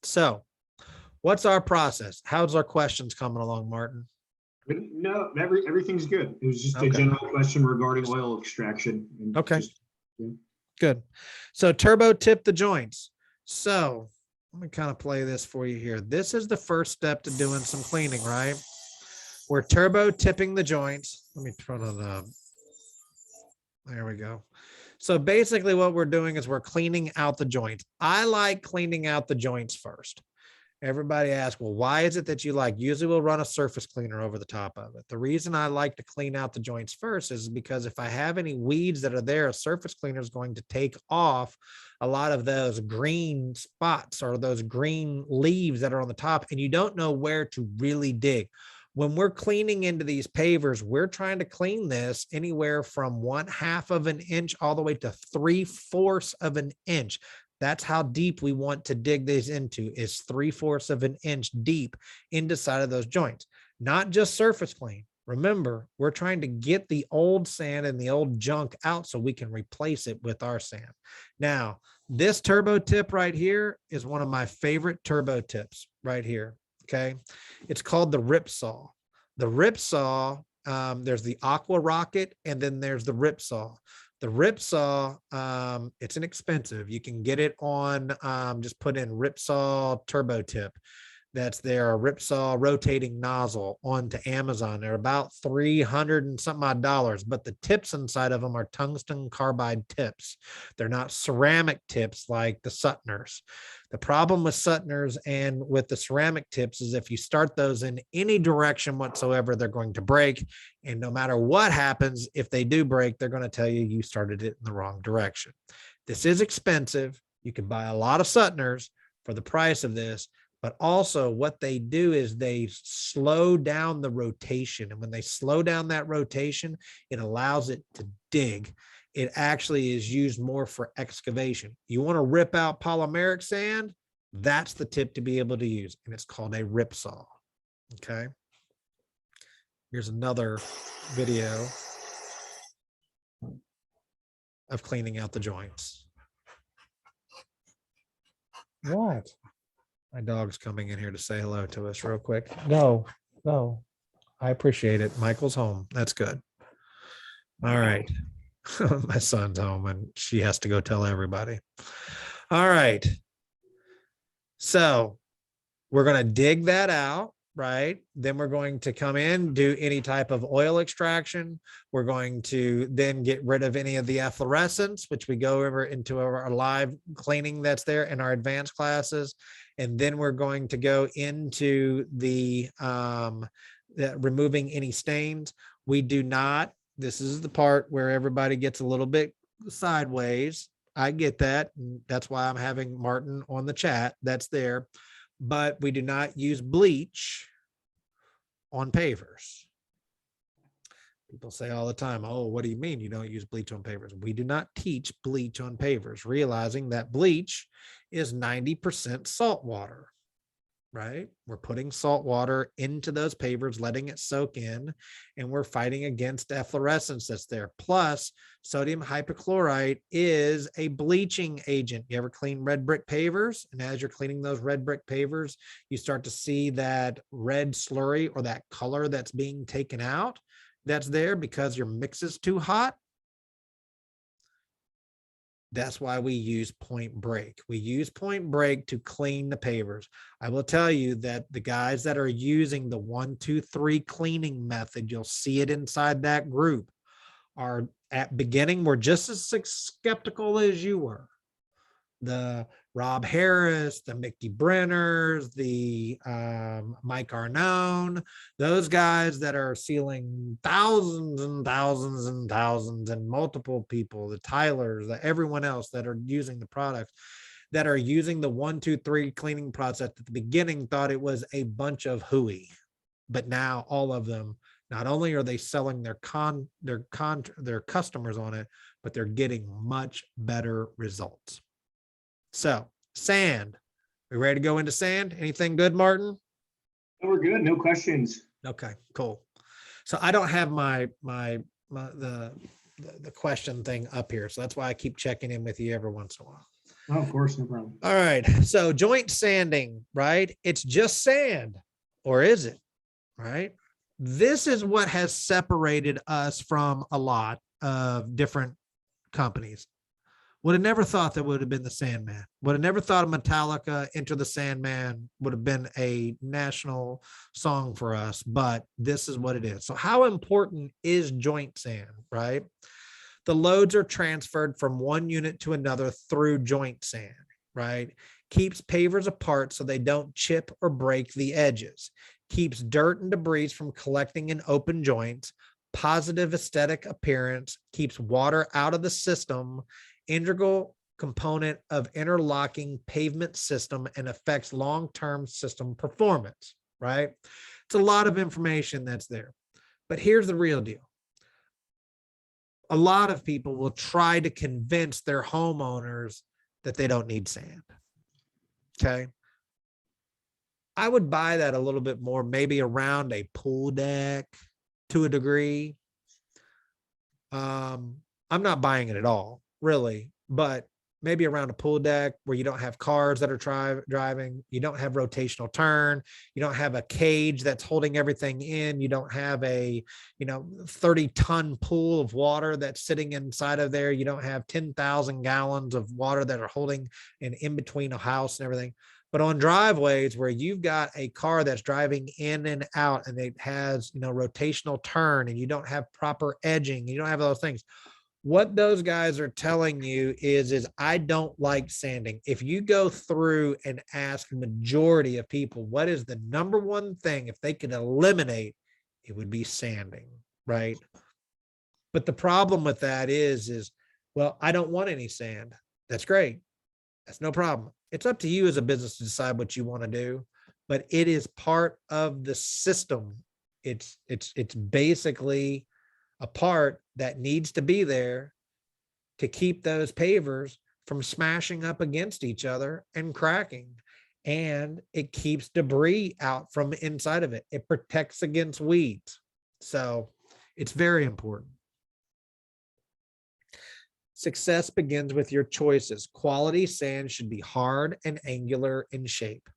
So what's our process? How's our questions coming along, Martin? No, everything's good. It was just a general question regarding oil extraction. Okay. Good. So turbo tip the joints. So let me kind of play this for you here. This is the first step to doing some cleaning, right? We're turbo tipping the joints. Let me turn it on. There we go. So basically what we're doing is we're cleaning out the joints. I like cleaning out the joints first. Everybody asks, well, why is it that you like? Usually we'll run a surface cleaner over the top of it. The reason I like to clean out the joints first is because if I have any weeds that are there, a surface cleaner is going to take off a lot of those green spots or those green leaves that are on the top, and you don't know where to really dig. When we're cleaning into these pavers, we're trying to clean this anywhere from 1/2 of an inch all the way to 3/4 of an inch. That's how deep we want to dig these into, is 3/4 of an inch deep into side of those joints, not just surface clean. Remember, we're trying to get the old sand and the old junk out so we can replace it with our sand. Now, this turbo tip right here is one of my favorite turbo tips right here. Okay. It's called the Ripsaw. The Ripsaw, there's the Aqua Rocket, and then there's the Ripsaw. The Ripsaw, it's inexpensive. You can get it on, just put in Ripsaw turbo tip. That's their Ripsaw rotating nozzle onto Amazon. They're about 300 and something odd dollars, but the tips inside of them are tungsten carbide tips. They're not ceramic tips like the Sutners. The problem with Sutners and with the ceramic tips is if you start those in any direction whatsoever, they're going to break. And no matter what happens, if they do break, they're going to tell you you started it in the wrong direction. This is expensive. You can buy a lot of Sutners for the price of this. But also what they do is they slow down the rotation. And when they slow down that rotation, it allows it to dig. It actually is used more for excavation. You want to rip out polymeric sand? That's the tip to be able to use. And it's called a Ripsaw. Okay. Here's another video of cleaning out the joints. What? My dog's coming in here to say hello to us real quick. Go. I appreciate it. Michael's home. That's good. All right. My son's home and she has to go tell everybody. All right. So we're going to dig that out, right? Then we're going to come in, do any type of oil extraction. We're going to then get rid of any of the efflorescence, which we go over into our live cleaning that's there in our advanced classes. And then we're going to go into the removing any stains. We do not, this is the part where everybody gets a little bit sideways. I get that. And that's why I'm having Martin on the chat. That's there. But we do not use bleach on pavers. People say all the time, oh, what do you mean you don't use bleach on pavers? We do not teach bleach on pavers, realizing that bleach is 90% salt water, right? We're putting salt water into those pavers, letting it soak in, and we're fighting against efflorescence that's there. Plus, sodium hypochlorite is a bleaching agent. You ever clean red brick pavers? And as you're cleaning those red brick pavers, you start to see that red slurry or that color that's being taken out. That's there because your mix is too hot. That's why we use Point Break. We use Point Break to clean the pavers. I will tell you that the guys that are using the 1, 2, 3 cleaning method, you'll see it inside that group, are at beginning, were just as skeptical as you were. The Rob Harris, the Mickey Brenners, the Mike Arnone, those guys that are sealing thousands and thousands and thousands and multiple people, the Tylers, everyone else that are using the products, that are using the 1, 2, 3 cleaning process at the beginning thought it was a bunch of hooey. But now all of them, not only are they selling their customers on it, but they're getting much better results. So sand, we ready to go into sand? Anything good, Martin? We're good. No questions. Okay, cool. So I don't have the question thing up here. So that's why I keep checking in with you every once in a while. Oh, of course, no problem. All right. So joint sanding, right? It's just sand, or is it? Right? This is what has separated us from a lot of different companies. Would have never thought that would have been the Sandman. Would have never thought of Metallica, Enter the Sandman would have been a national song for us, but this is what it is. So how important is joint sand, right? The loads are transferred from one unit to another through joint sand, right? Keeps pavers apart so they don't chip or break the edges. Keeps dirt and debris from collecting in open joints. Positive aesthetic appearance. Keeps water out of the system. Integral component of interlocking pavement system and affects long-term system performance, right? It's a lot of information that's there. But here's the real deal. A lot of people will try to convince their homeowners that they don't need sand. Okay. I would buy that a little bit more, maybe around a pool deck to a degree. I'm not buying it at all, really, but maybe around a pool deck where you don't have cars that are driving, you don't have rotational turn, you don't have a cage that's holding everything in, you don't have a 30-ton pool of water that's sitting inside of there, you don't have 10,000 gallons of water that are holding in between a house and everything. But on driveways where you've got a car that's driving in and out and it has rotational turn and you don't have proper edging, you don't have those things, what those guys are telling you is I don't like sanding. If you go through and ask the majority of people, what is the number one thing if they could eliminate, it would be sanding, right? But the problem with that is, well, I don't want any sand. That's great. That's no problem. It's up to you as a business to decide what you want to do, but it is part of the system. It's basically a part that needs to be there to keep those pavers from smashing up against each other and cracking. And it keeps debris out from inside of it. It protects against weeds. So it's very important. Success begins with your choices. Quality sand should be hard and angular in shape.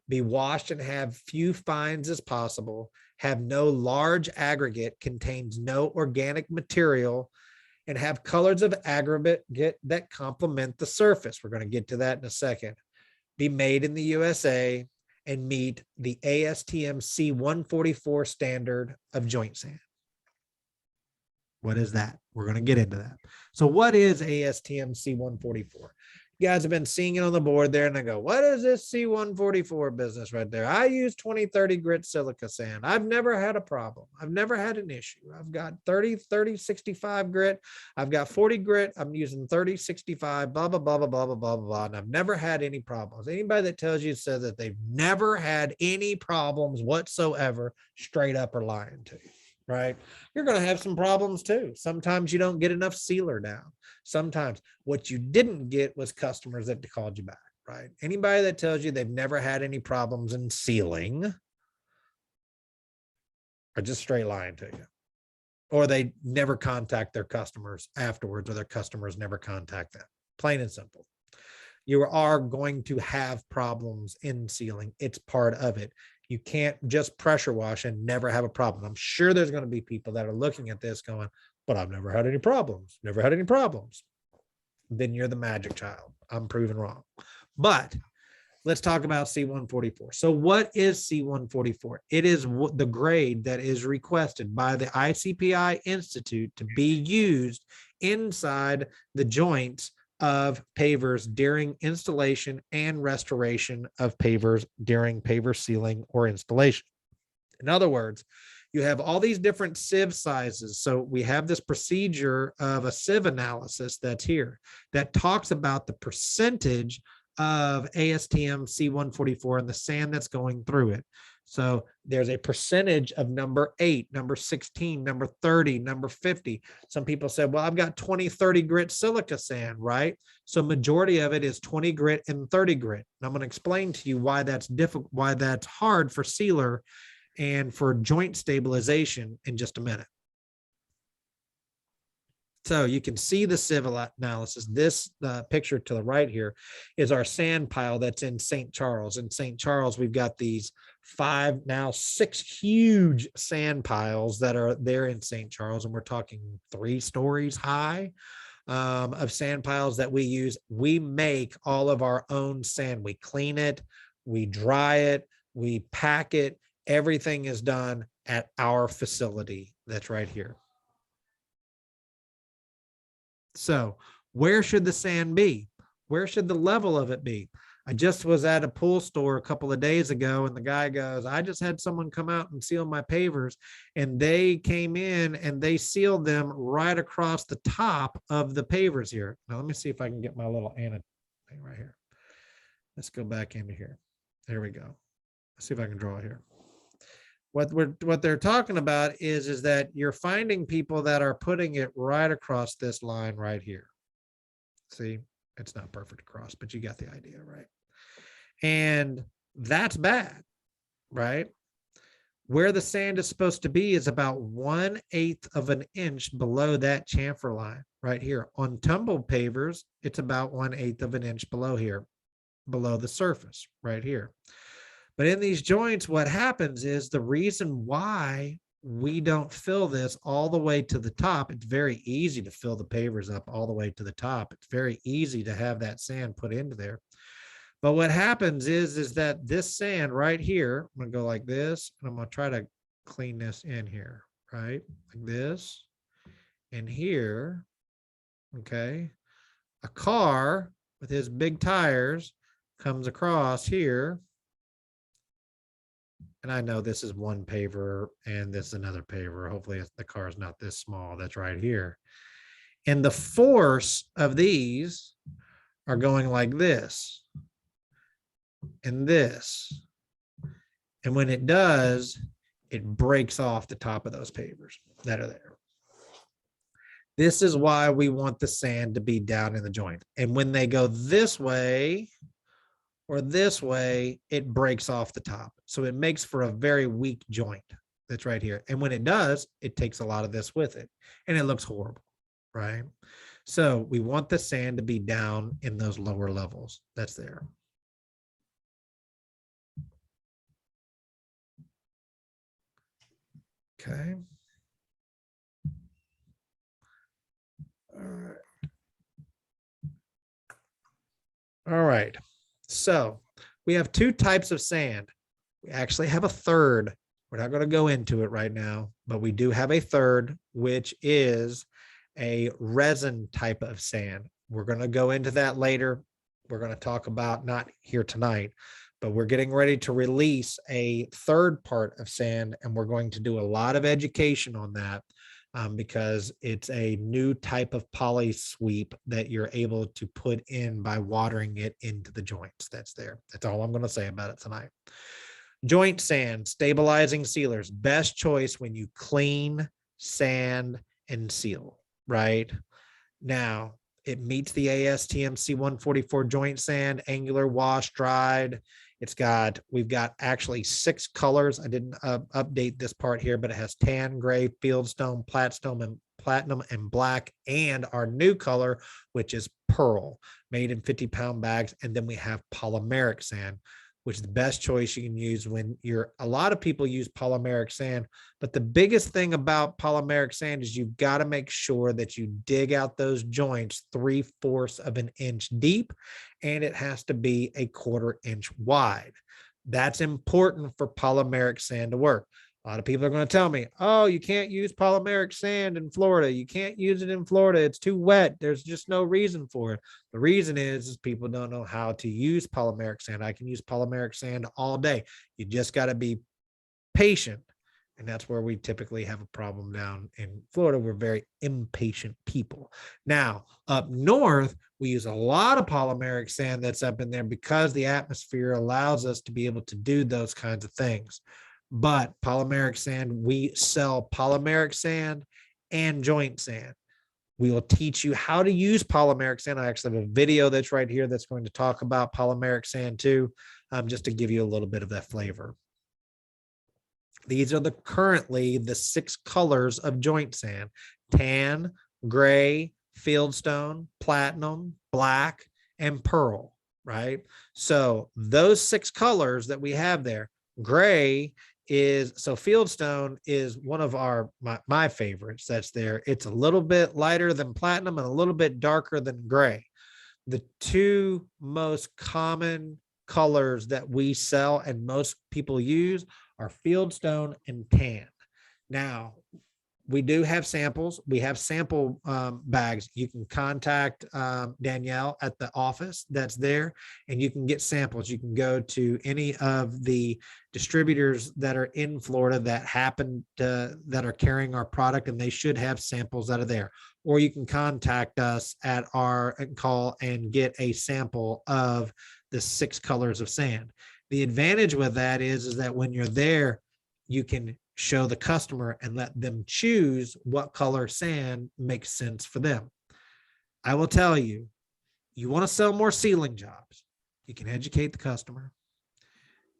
Be washed and have few fines as possible. Have no large aggregate, contains no organic material, and have colors of aggregate that complement the surface. We're going to get to that in a second. Be made in the USA and meet the ASTM C144 standard of joint sand. What is that? We're going to get into that. So what is ASTM C144? You guys have been seeing it on the board there and I go, what is this C144 business right there? I use 2030 grit silica sand. I've never had a problem. I've never had an issue. I've got 65 grit. I've got 40 grit. I'm using 65, blah, blah, blah, blah, blah, blah, blah, blah. And I've never had any problems. Anybody that tells you says that they've never had any problems whatsoever, straight up are lying to you. Right? You're going to have some problems too. Sometimes you don't get enough sealer down. Sometimes what you didn't get was customers that called you back, right? Anybody that tells you they've never had any problems in sealing are just straight lying to you. Or they never contact their customers afterwards, or their customers never contact them. Plain and simple. You are going to have problems in sealing. It's part of it. You can't just pressure wash and never have a problem. I'm sure there's going to be people that are looking at this going, but I've never had any problems. Never had any problems. Then you're the magic child. I'm proven wrong. But let's talk about C144. So what is C144? It is the grade that is requested by the ICPI Institute to be used inside the joints of pavers during installation and restoration of pavers during paver sealing or installation. In other words, you have all these different sieve sizes. So we have this procedure of a sieve analysis that's here that talks about the percentage of ASTM C144 and the sand that's going through it. So there's a percentage of number 8, number 16, number 30, number 50. Some people said, well, I've got 20-30 grit silica sand, right? So majority of it is 20 grit and 30 grit. And I'm going to explain to you why that's difficult, why that's hard for sealer and for joint stabilization in just a minute. So you can see the sieve analysis. This picture to the right here is our sand pile that's in St. Charles. In St. Charles, we've got these 5, now 6 huge sand piles that are there in St. Charles. And we're talking 3 stories high of sand piles that we use. We make all of our own sand. We clean it, we dry it, we pack it. Everything is done at our facility. That's right here. So where should the sand be? Where should the level of it be? I just was at a pool store a couple of days ago, and the guy goes, I just had someone come out and seal my pavers, and they came in and they sealed them right across the top of the pavers here. Now, let me see if I can get my little annotate thing right here. Let's go back into here. There we go. Let's see if I can draw it here. What they're talking about is that you're finding people that are putting it right across this line right here. See, it's not perfect across, but you got the idea, right? And that's bad, right? Where the sand is supposed to be is about 1/8 of an inch below that chamfer line right here. On tumbled pavers, it's about 1/8 of an inch below here, below the surface right here. But in these joints, what happens is the reason why we don't fill this all the way to the top, it's very easy to fill the pavers up all the way to the top. It's very easy to have that sand put into there. But what happens is that this sand right here, I'm gonna go like this, and I'm gonna try to clean this in here, right? Like this, and here, okay? A car with his big tires comes across here, and I know this is one paver and this is another paver. Hopefully the car is not this small. That's right here. And the force of these are going like this and this. And when it does, it breaks off the top of those pavers that are there. This is why we want the sand to be down in the joint. And when they go this way or this way, it breaks off the top. So it makes for a very weak joint that's right here. And when it does, it takes a lot of this with it and it looks horrible, right? So we want the sand to be down in those lower levels. That's there. Okay. All right. All right. So we have two types of sand. We actually have a third. We're not going to go into it right now, but we do have a third, which is a resin type of sand. We're going to go into that later. We're going to talk about, not here tonight, but we're getting ready to release a third part of sand, and we're going to do a lot of education on that. Because it's a new type of poly sweep that you're able to put in by watering it into the joints that's there. That's all I'm going to say about it tonight. Joint sand, stabilizing sealers, best choice when you clean, sand, and seal, right? Now, it meets the ASTM C144 joint sand, angular, wash, dried. We've got actually 6 colors. I didn't update this part here, but it has tan, gray, fieldstone, platinum, and black, and our new color, which is pearl, made in 50-pound bags. And then we have polymeric sand, which is the best choice you can use when a lot of people use polymeric sand, but the biggest thing about polymeric sand is you've got to make sure that you dig out those joints 3/4 of an inch deep, and it has to be a 1/4 inch wide. That's important for polymeric sand to work. A lot of people are going to tell me, oh, you can't use polymeric sand in Florida. You can't use it in Florida. It's too wet. There's just no reason for it. The reason is people don't know how to use polymeric sand. I can use polymeric sand all day. You just got to be patient. And that's where we typically have a problem down in Florida. We're very impatient people. Now, up north, we use a lot of polymeric sand that's up in there because the atmosphere allows us to be able to do those kinds of things. But polymeric sand, we sell polymeric sand and joint sand. We will teach you how to use polymeric sand. I actually have a video that's right here that's going to talk about polymeric sand too, just to give you a little bit of that flavor. These are currently the 6 colors of joint sand: tan, gray, fieldstone, platinum, black, and pearl, right? So those 6 colors that we have there, gray fieldstone is one of my favorites that's there. It's a little bit lighter than platinum and a little bit darker than gray. The 2 most common colors that we sell and most people use are fieldstone and tan. Now, we do have samples. We have sample bags. You can contact Danielle at the office that's there, and you can get samples. You can go to any of the distributors that are in Florida that are carrying our product, and they should have samples out of there. Or you can contact us at our call and get a sample of the 6 colors of sand. The advantage with that is that when you're there, you can show the customer and let them choose what color sand makes sense for them. I will tell you, you want to sell more ceiling jobs, you can educate the customer.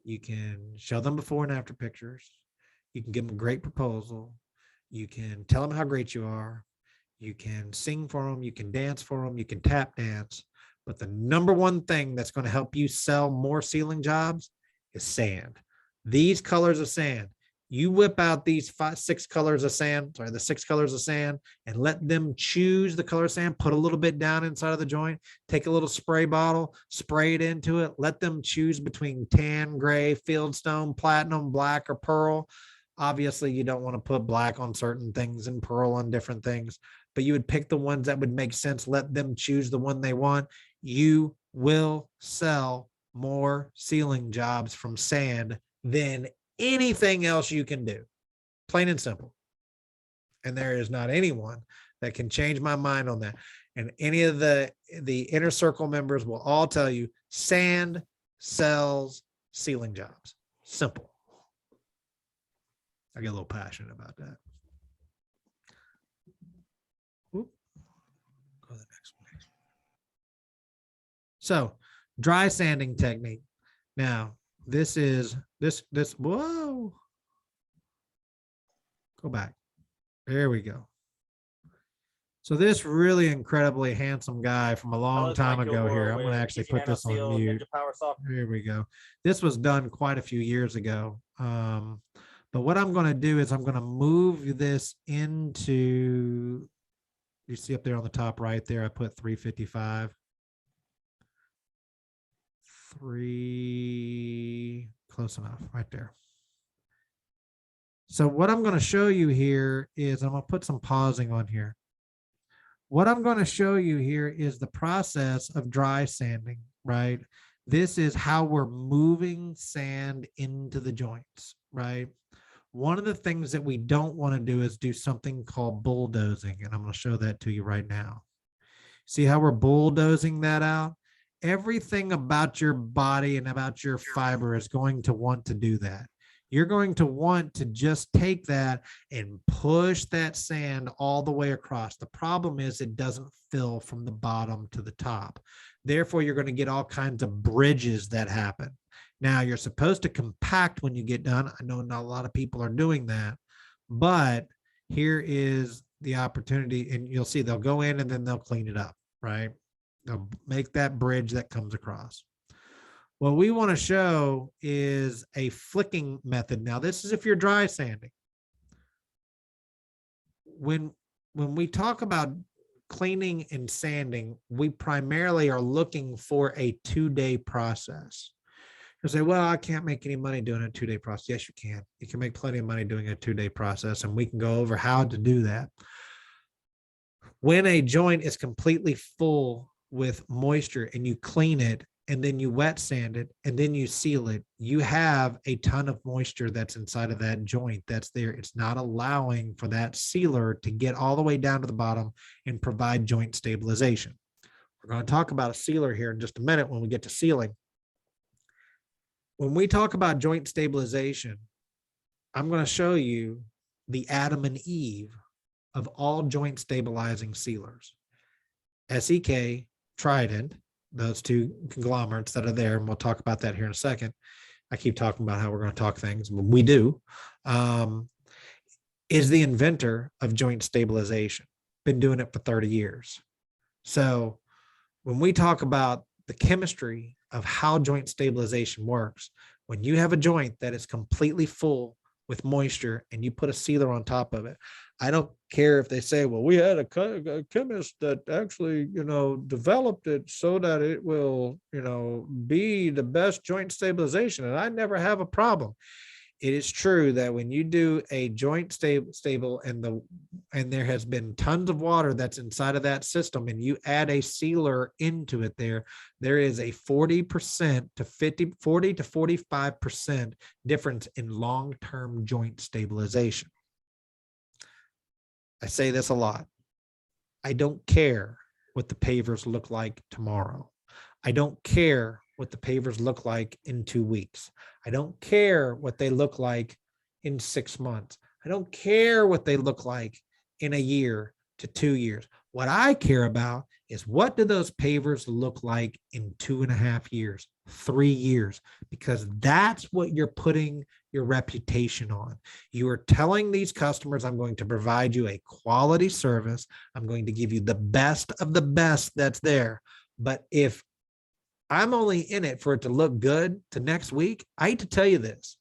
You can show them before and after pictures. You can give them a great proposal. You can tell them how great you are. You can sing for them. You can dance for them. You can tap dance. But the number one thing that's going to help you sell more ceiling jobs is sand. These colors of sand. You whip out these 6 colors of sand, the 6 colors of sand, and let them choose the color of sand. Put a little bit down inside of the joint, take a little spray bottle, spray it into it. Let them choose between tan, gray, fieldstone, platinum, black, or pearl. Obviously, you don't want to put black on certain things and pearl on different things, but you would pick the ones that would make sense. Let them choose the one they want. You will sell more ceiling jobs from sand than anything else you can do, plain and simple. And there is not anyone that can change my mind on that. And any of the inner circle members will all tell you sand sells ceiling jobs. Simple. I get a little passionate about that. Go to the next one. So, dry sanding technique. Now, this, whoa. Go back. There we go. So this really incredibly handsome guy from a long time ago here, I'm going to actually put this on mute. Here we go. This was done quite a few years ago. But what I'm going to do is I'm going to move this into, you see up there on the top right there, I put 355. 3, close enough right there. So what I'm going to show you here is, I'm going to put some pausing on here. What I'm going to show you here is the process of dry sanding, right? This is how we're moving sand into the joints, right? One of the things that we don't want to do is do something called bulldozing, and I'm going to show that to you right now. See how we're bulldozing that out? Everything about your body and about your fiber is going to want to do that. You're going to want to just take that and push that sand all the way across. The problem is it doesn't fill from the bottom to the top. Therefore, you're going to get all kinds of bridges that happen. Now, you're supposed to compact when you get done. I know not a lot of people are doing that, but here is the opportunity, and you'll see they'll go in and then they'll clean it up, right? They'll make that bridge that comes across. What we want to show is a flicking method. Now, this is if you're dry sanding. When we talk about cleaning and sanding, we primarily are looking for a 2-day process. You say, well, I can't make any money doing a 2-day process. Yes, you can. You can make plenty of money doing a 2-day process, and we can go over how to do that. When a joint is completely full with moisture and you clean it, and then you wet sand it, and then you seal it, you have a ton of moisture that's inside of that joint that's there. It's not allowing for that sealer to get all the way down to the bottom and provide joint stabilization. We're going to talk about a sealer here in just a minute when we get to sealing. When we talk about joint stabilization, I'm going to show you the Adam and Eve of all joint stabilizing sealers. SEK, Trident, those 2 conglomerates that are there, and we'll talk about that here in a second. I keep talking about how we're going to talk things, but we do, is the inventor of joint stabilization. Been doing it for 30 years. So when we talk about the chemistry of how joint stabilization works, when you have a joint that is completely full with moisture and you put a sealer on top of it, I don't care if they say, well, we had a chemist that actually, developed it so that it will, be the best joint stabilization. And I never have a problem. it is true that when you do a joint stable and there has been tons of water that's inside of that system and you add a sealer into it, there is a 40% to 40 to 45% difference in long-term joint stabilization. I say this a lot. I don't care what the pavers look like tomorrow. I don't care what the pavers look like in 2 weeks. I don't care what they look like in 6 months. I don't care what they look like in a year to 2 years. What I care about is what do those pavers look like in 2.5 years, 3 years, because that's what you're putting your reputation on. You are telling these customers, I'm going to provide you a quality service. I'm going to give you the best of the best that's there. But if I'm only in it for it to look good to next week, I hate to tell you this,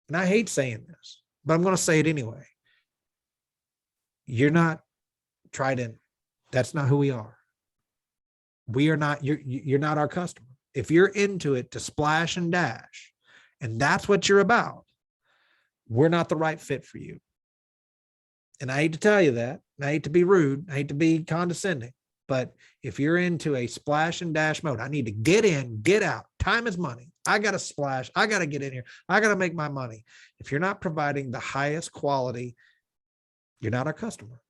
and I hate saying this, but I'm going to say it anyway. You're not Trident. That's not who we are. We are not, you're not our customer. If you're into it to splash and dash, and that's what you're about, we're not the right fit for you. And I hate to tell you that. I hate to be rude. I hate to be condescending. But if you're into a splash and dash mode, I need to get in, get out. Time is money. I got to splash. I got to get in here. I got to make my money. If you're not providing the highest quality, you're not our customer.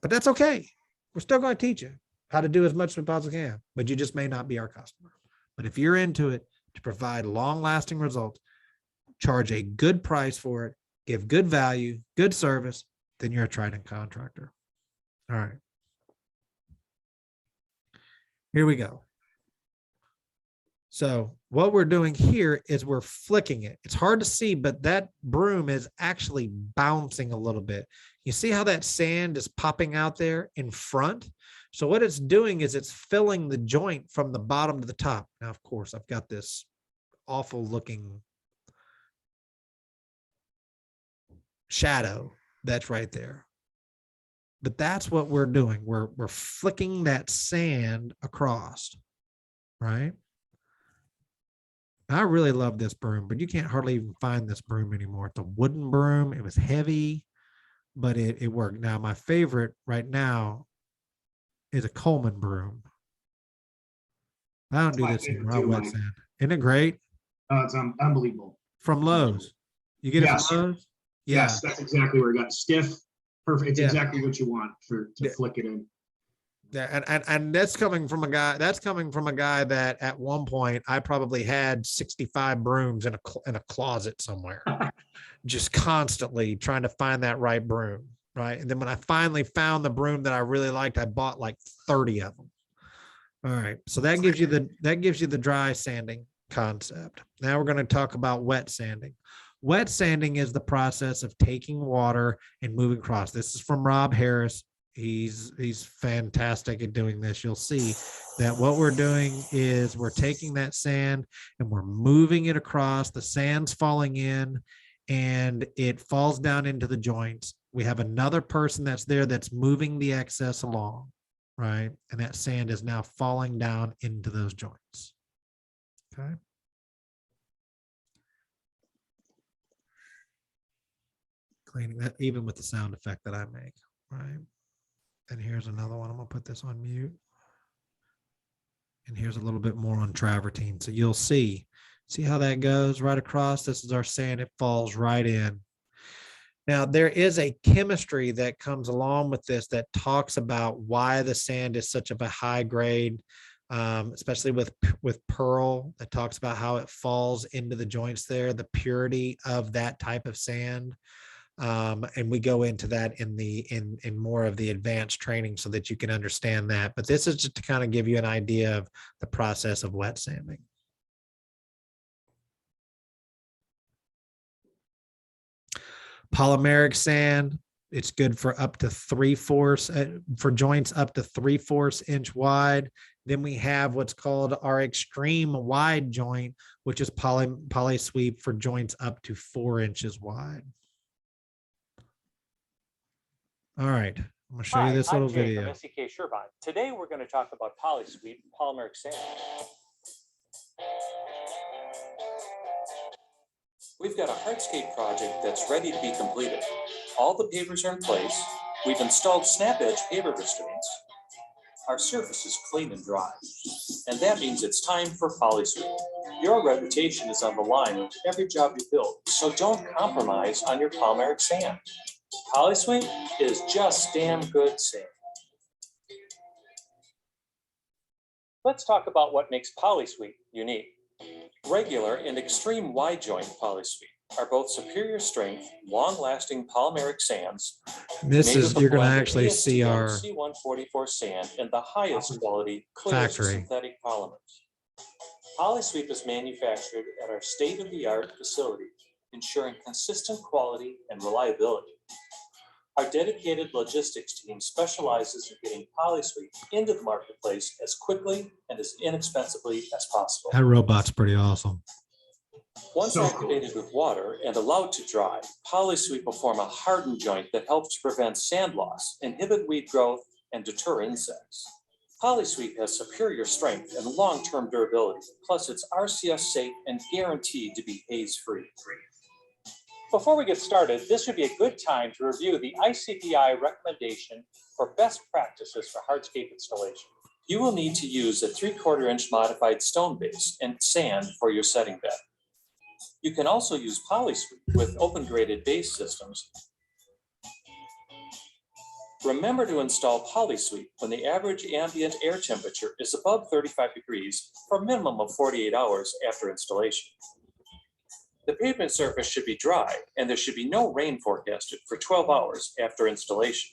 But that's okay. We're still going to teach you how to do as much as we possibly can, but you just may not be our customer. But if you're into it to provide long-lasting results, charge a good price for it, give good value, good service, then you're a Trident contractor. All right. Here we go. So what we're doing here is we're flicking it. It's hard to see, but that broom is actually bouncing a little bit. You see how that sand is popping out there in front? So what it's doing is it's filling the joint from the bottom to the top. Now, of course, I've got this awful looking shadow that's right there. But that's what we're doing. We're flicking that sand across, right? I really love this broom, but you can't hardly even find this broom anymore. It's a wooden broom. It was heavy, but it worked. Now, my favorite right now is a Coleman broom. I don't do this anymore. I wet sand. Isn't it great? Oh, it's unbelievable. From Lowe's. You get it from Lowe's? Yeah. Yes, that's exactly where it got stiff. Perfect. It's exactly what you want to flick it in. Yeah, and that's coming from a guy. That's coming from a guy that at one point I probably had 65 brooms in a closet somewhere, just constantly trying to find that right broom, right? And then when I finally found the broom that I really liked, I bought like 30 of them. All right, so that gives you the dry sanding concept. Now we're going to talk about wet sanding. Wet sanding is the process of taking water and moving across. This is from Rob Harris. He's fantastic at doing this. You'll see that what we're doing is we're taking that sand and we're moving it across. The sand's falling in and it falls down into the joints. We have another person that's there that's moving the excess along, right? And that sand is now falling down into those joints. Okay. Cleaning that even with the sound effect that I make, right? And here's another one. I'm gonna put this on mute. And here's a little bit more on travertine. So you'll see how that goes right across. This is our sand. It falls right in. Now, there is a chemistry that comes along with this that talks about why the sand is such of a high grade, especially with pearl. That talks about how it falls into the joints there, the purity of that type of sand. And we go into that in more of the advanced training so that you can understand that. But this is just to kind of give you an idea of the process of wet sanding. Polymeric sand, it's good for up to 3/4 for joints up to 3/4 inch wide. Then we have what's called our extreme wide joint, which is poly sweep for joints up to 4 inches wide. All right, I'm gonna show you this little video. I'm Jay from SEK Shervine. Today we're going to talk about polysweep polymeric sand. We've got a hardscape project that's ready to be completed. All the pavers are in place. We've installed snap edge paver restraints. Our surface is clean and dry. And that means it's time for PolySweep. Your reputation is on the line with every job you build, so don't compromise on your polymeric sand. PolySweep is just damn good sand. Let's talk about what makes PolySweep unique. Regular and extreme wide joint PolySweep are both superior strength, long-lasting polymeric sands. This made is, with a you're going to blend of actually see ASTM our C144 sand and the highest quality clear factory. synthetic polymers. PolySweep is manufactured at our state-of-the-art facility, ensuring consistent quality and reliability. Our dedicated logistics team specializes in getting PolySweep into the marketplace as quickly and as inexpensively as possible. That robot's pretty awesome. Once So activated with water and allowed to dry, PolySweep will form a hardened joint that helps to prevent sand loss, inhibit weed growth, and deter insects. PolySweep has superior strength and long-term durability, plus it's RCS safe and guaranteed to be haze-free. Before we get started, this would be a good time to review the ICPI recommendation for best practices for hardscape installation. You will need to use a 3/4 inch modified stone base and sand for your setting bed. You can also use PolySweep with open graded base systems. Remember to install PolySweep when the average ambient air temperature is above 35 degrees for a minimum of 48 hours after installation. The pavement surface should be dry and there should be no rain forecasted for 12 hours after installation.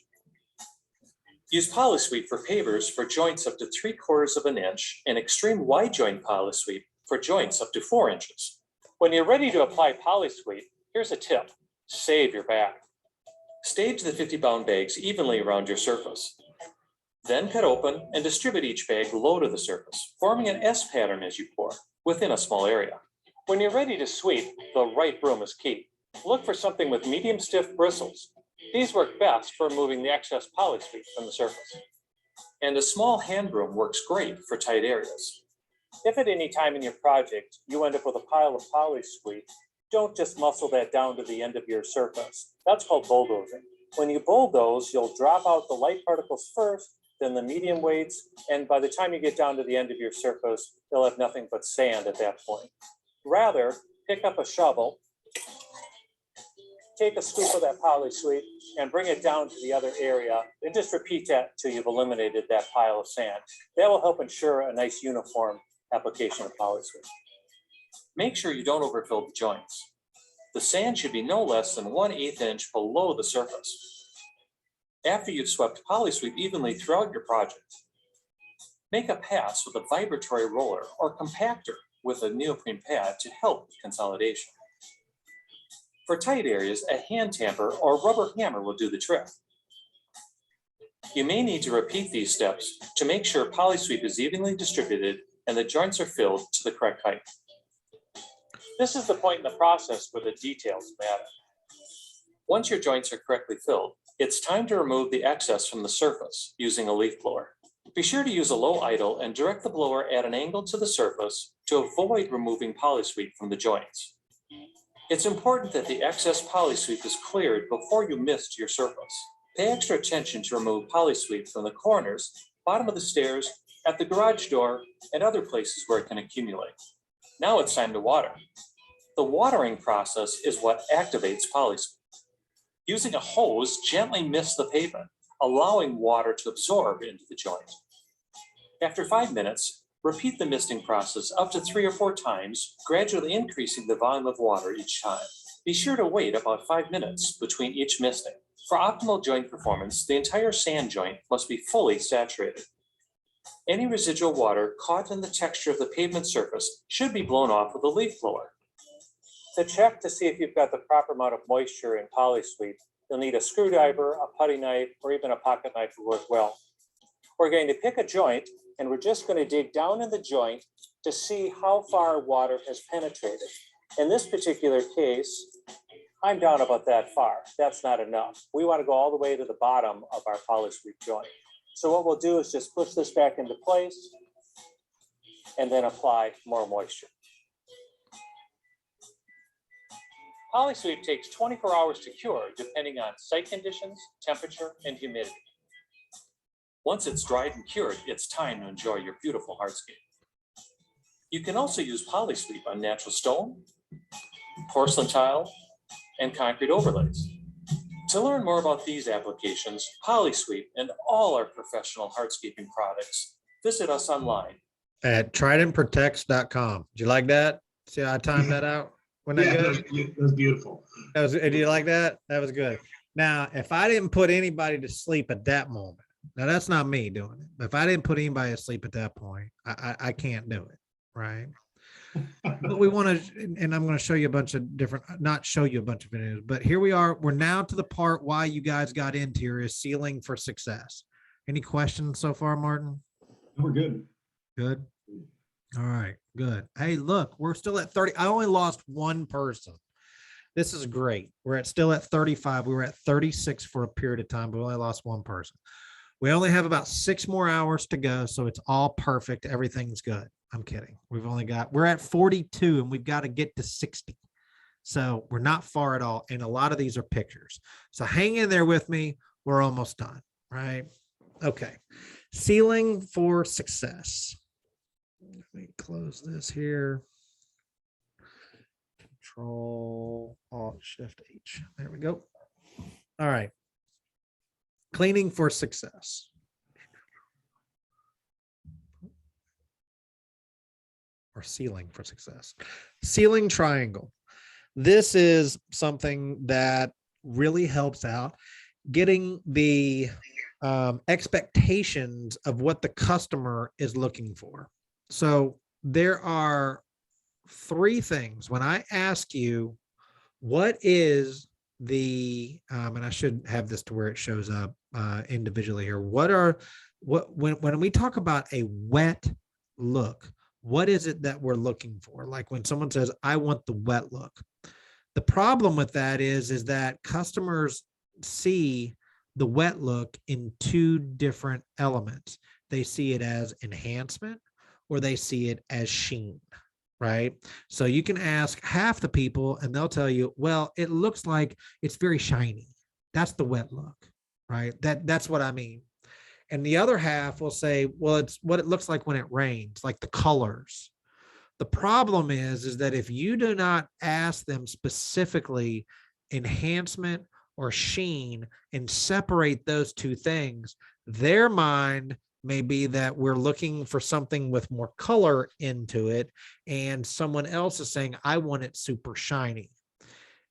Use PolySweep for pavers for joints up to 3/4 inch and extreme wide joint PolySweep for joints up to 4 inches. When you're ready to apply PolySweep, here's a tip: save your back. Stage the 50-pound bags evenly around your surface. Then cut open and distribute each bag low to the surface, forming an S pattern as you pour within a small area. When you're ready to sweep, the right broom is key. Look for something with medium stiff bristles. These work best for removing the excess PolySweep from the surface. And a small hand broom works great for tight areas. If at any time in your project you end up with a pile of PolySweep, don't just muscle that down to the end of your surface. That's called bulldozing. When you bulldoze, you'll drop out the light particles first, then the medium weights, and by the time you get down to the end of your surface, you'll have nothing but sand at that point. Rather, pick up a shovel, take a scoop of that PolySweep, and bring it down to the other area, and just repeat that until you've eliminated that pile of sand. That will help ensure a nice uniform application of PolySweep. Make sure you don't overfill the joints. The sand should be no less than 1/8 inch below the surface. After you've swept PolySweep evenly throughout your project, make a pass with a vibratory roller or compactor with a neoprene pad to help with consolidation. For tight areas, a hand tamper or rubber hammer will do the trick. You may need to repeat these steps to make sure PolySweep is evenly distributed and the joints are filled to the correct height. This is the point in the process where the details matter. Once your joints are correctly filled, it's time to remove the excess from the surface using a leaf blower. Be sure to use a low idle and direct the blower at an angle to the surface to avoid removing PolySweep from the joints. It's important that the excess PolySweep is cleared before you mist your surface. Pay extra attention to remove PolySweep from the corners, bottom of the stairs, at the garage door, and other places where it can accumulate. Now it's time to water. The watering process is what activates PolySweep. Using a hose, gently mist the pavement, allowing water to absorb into the joint. After 5 minutes, repeat the misting process up to 3 or 4 times, gradually increasing the volume of water each time. Be sure to wait about 5 minutes between each misting. For optimal joint performance, the entire sand joint must be fully saturated. Any residual water caught in the texture of the pavement surface should be blown off with a leaf blower. To check to see if you've got the proper amount of moisture in PolySweep, you'll need a screwdriver, a putty knife, or even a pocket knife to work well. We're going to pick a joint, and we're just going to dig down in the joint to see how far water has penetrated. In this particular case, I'm down about that far. That's not enough. We want to go all the way to the bottom of our PolySweep joint. So what we'll do is just push this back into place and then apply more moisture. Polysweep takes 24 hours to cure, depending on site conditions, temperature, and humidity. Once it's dried and cured, it's time to enjoy your beautiful hardscape. You can also use Polysweep on natural stone, porcelain tile, and concrete overlays. To learn more about these applications, Polysweep, and all our professional hardscaping products, visit us online At tridentprotects.com. Did you like that? See how I timed that out? Wasn't that good? That was beautiful. Did you like that? That was good. Now, if I didn't put anybody to sleep at that moment, now that's not me doing it. But if I didn't put anybody to sleep at that point, I can't do it, right? But we want to, and I'm going to show you a bunch of different, not show you a bunch of videos, but here we are. We're now to the part why you guys got into here is sealing for success. Any questions so far, Martin? We're good. Good. All right, good. Hey, look, we're still at 30. I only lost one person. This is great. We're still at 35. We were at 36 for a period of time, but we only lost one person. We only have about 6 more hours to go, so it's all perfect. Everything's good. I'm kidding. We're at 42 and we've got to get to 60. So we're not far at all. And a lot of these are pictures. So hang in there with me. We're almost done, right? Okay. Sealing for success. Let me close this here. Control Alt Shift H. There we go. All right. Cleaning for success. Or sealing for success. Sealing triangle. This is something that really helps out getting the expectations of what the customer is looking for. So there are 3 things. When I ask you, what is the, and I should have this to where it shows up individually here. When we talk about a wet look, what is it that we're looking for? Like when someone says, I want the wet look. The problem with that is that customers see the wet look in 2 different elements. They see it as enhancement or they see it as sheen, right? So you can ask half the people and they'll tell you, well, it looks like it's very shiny. That's the wet look, right? That's what I mean. And the other half will say, well, it's what it looks like when it rains, like the colors. The problem is that if you do not ask them specifically enhancement or sheen and separate those 2 things, their mind may be that we're looking for something with more color into it. And someone else is saying, I want it super shiny.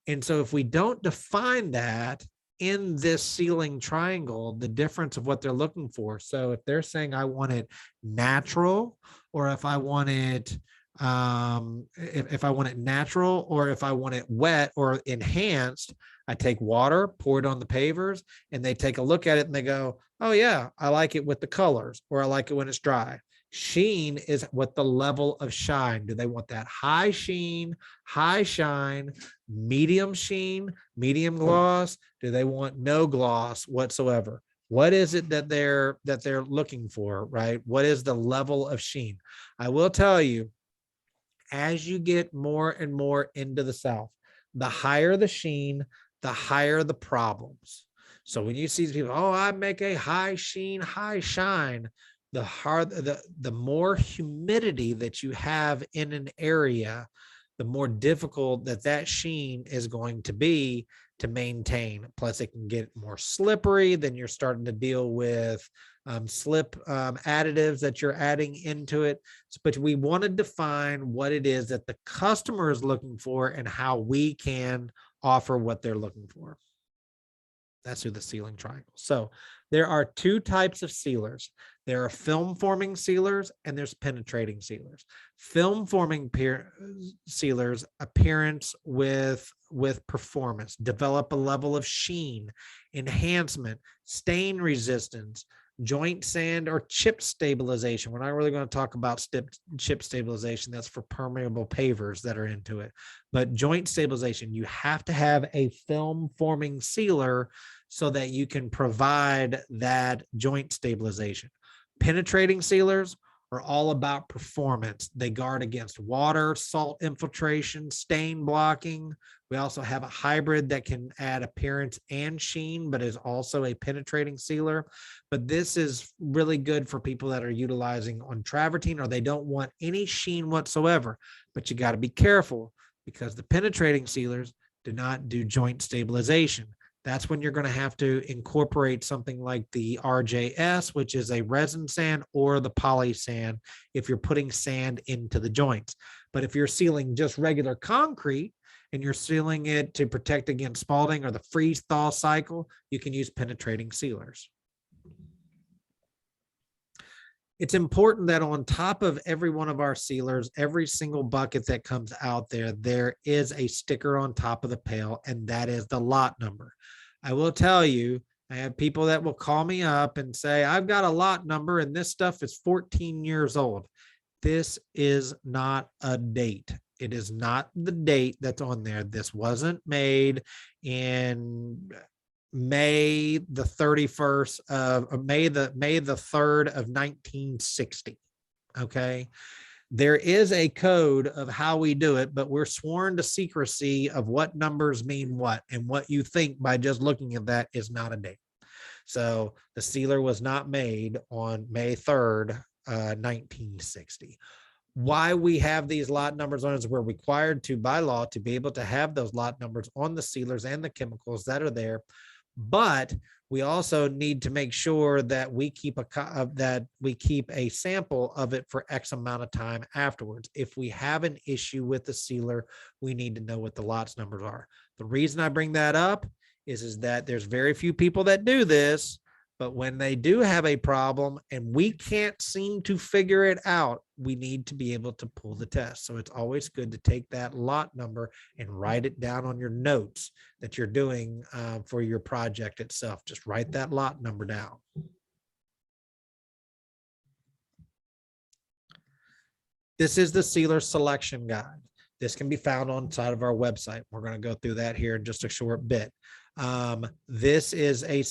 And so if we don't define that in this sealing triangle, the difference of what they're looking for. So if they're saying, I want it natural, or if I want it, if I want it natural, or if I want it wet or enhanced, I take water, pour it on the pavers, and they take a look at it and they go, oh yeah, I like it with the colors, or I like it when it's dry. Sheen is what the level of shine. Do they want that high sheen, high shine, medium sheen, medium gloss? Do they want no gloss whatsoever? What is it that they're looking for, right? What is the level of sheen? I will tell you, as you get more and more into the South, the higher the sheen, the higher the problems. So when you see people, oh, I make a high sheen, high shine, the more humidity that you have in an area, the more difficult that sheen is going to be to maintain. Plus it can get more slippery. Then you're starting to deal with slip additives that you're adding into it. But we want to define what it is that the customer is looking for and how we can offer what they're looking for. That's through the sealing triangle. So there are 2 types of sealers. There are film forming sealers and there's penetrating sealers. Film forming sealers, appearance with performance, develop a level of sheen, enhancement, stain resistance, joint sand or chip stabilization. We're not really going to talk about chip stabilization. That's for permeable pavers that are into it. But joint stabilization, you have to have a film forming sealer so that you can provide that joint stabilization. Penetrating sealers are all about performance. They guard against water, salt infiltration, stain blocking, We also have a hybrid that can add appearance and sheen, but is also a penetrating sealer. But this is really good for people that are utilizing on travertine or they don't want any sheen whatsoever. But you got to be careful because the penetrating sealers do not do joint stabilization. That's when you're going to have to incorporate something like the RJS, which is a resin sand, or the poly sand if you're putting sand into the joints. But if you're sealing just regular concrete and you're sealing it to protect against spalling or the freeze thaw cycle, you can use penetrating sealers. It's important that on top of every one of our sealers, every single bucket that comes out there, there is a sticker on top of the pail, and that is the lot number. I will tell you, I have people that will call me up and say, I've got a lot number and this stuff is 14 years old. This is not a date. It is not the date that's on there. This wasn't made in May the 31st of May the 3rd of 1960. Okay. There is a code of how we do it, but we're sworn to secrecy of what numbers mean what, and what you think by just looking at that is not a date. So the sealer was not made on May 3rd, 1960. Why we have these lot numbers on is we're required to by law to be able to have those lot numbers on the sealers and the chemicals that are there. But we also need to make sure that we keep a sample of it for X amount of time afterwards. If we have an issue with the sealer, we need to know what the lots numbers are. The reason I bring that up is that there's very few people that do this, but when they do have a problem and we can't seem to figure it out, we need to be able to pull the test. So it's always good to take that lot number and write it down on your notes that you're doing for your project itself. Just write that lot number down. This is the sealer selection guide. This can be found on the side of our website. We're going to go through that here in just a short bit. This is a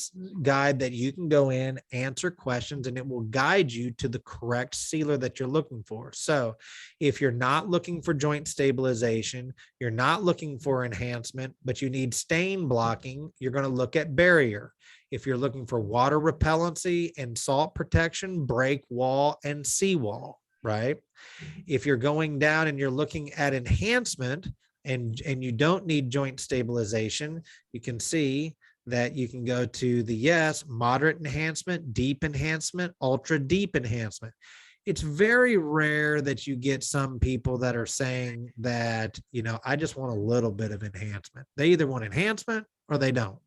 guide that you can go in, answer questions, and it will guide you to the correct sealer that you're looking for. So if you're not looking for joint stabilization, you're not looking for enhancement, but you need stain blocking, you're going to look at barrier. If you're looking for water repellency and salt protection, break wall and seawall, right? If you're going down and you're looking at enhancement, and you don't need joint stabilization, you can see that you can go to the moderate enhancement, deep enhancement, ultra deep enhancement. It's very rare that you get some people that are saying that, I just want a little bit of enhancement. They either want enhancement or they don't.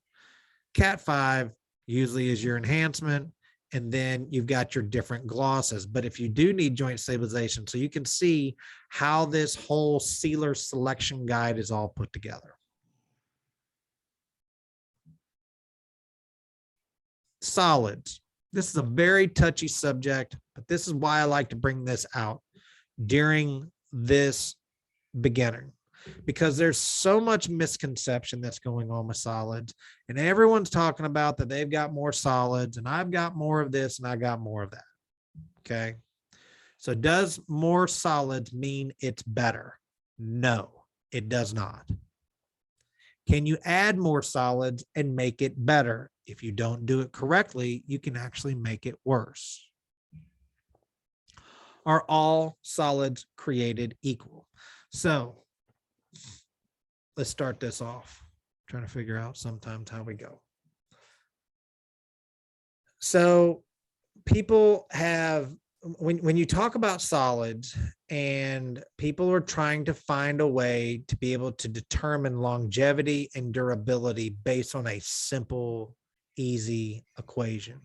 Cat 5 usually is your enhancement. And then you've got your different glosses. But if you do need joint stabilization, so you can see how this whole sealer selection guide is all put together. Solids. This is a very touchy subject, but this is why I like to bring this out during this beginning, because there's so much misconception that's going on with solids, and everyone's talking about that they've got more solids and I've got more of this and I got more of that. Okay. So does more solids mean it's better? No, it does not. Can you add more solids and make it better? If you don't do it correctly, you can actually make it worse. Are all solids created equal? So let's start this off. I'm trying to figure out sometimes how we go. So people have, when you talk about solids and people are trying to find a way to be able to determine longevity and durability based on a simple, easy equation.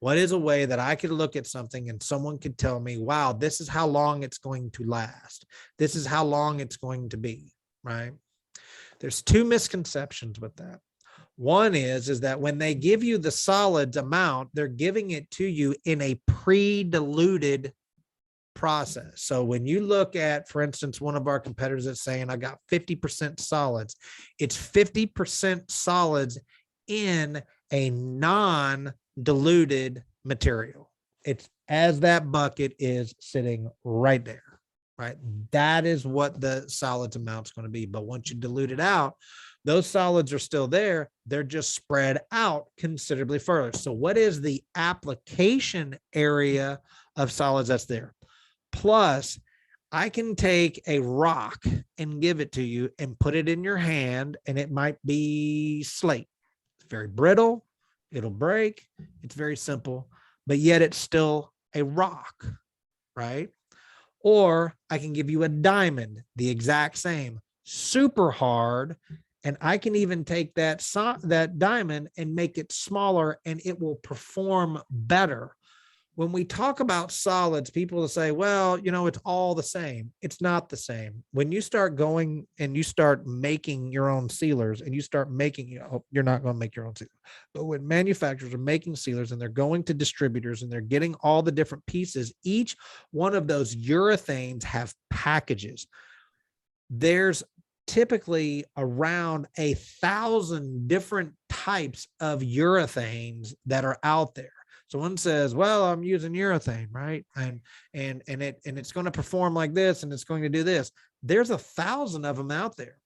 What is a way that I could look at something and someone could tell me, wow, this is how long it's going to last. This is how long it's going to be, right? There's two misconceptions with that. One is that when they give you the solids amount, they're giving it to you in a pre-diluted process. So when you look at, for instance, one of our competitors that's saying, I got 50% solids, it's 50% solids in a non-diluted material. It's as that bucket is sitting right there. right? That is what the solids amount is going to be. But once you dilute it out, those solids are still there. They're just spread out considerably further. So what is the application area of solids that's there? Plus, I can take a rock and give it to you and put it in your hand, and it might be slate. It's very brittle. It'll break. It's very simple, but yet it's still a rock, right? Or I can give you a diamond, the exact same, super hard. And I can even take that diamond and make it smaller, and it will perform better. When we talk about solids, people will say, well, it's all the same. It's not the same. When you start going and you start making your own sealers, and you start making, you're not going to make your own sealers, but when manufacturers are making sealers and they're going to distributors and they're getting all the different pieces, each one of those urethanes have packages. There's typically around 1,000 different types of urethanes that are out there. So one says, well, I'm using urethane, right? And it's going to perform like this, and it's going to do this. There's 1,000 of them out there.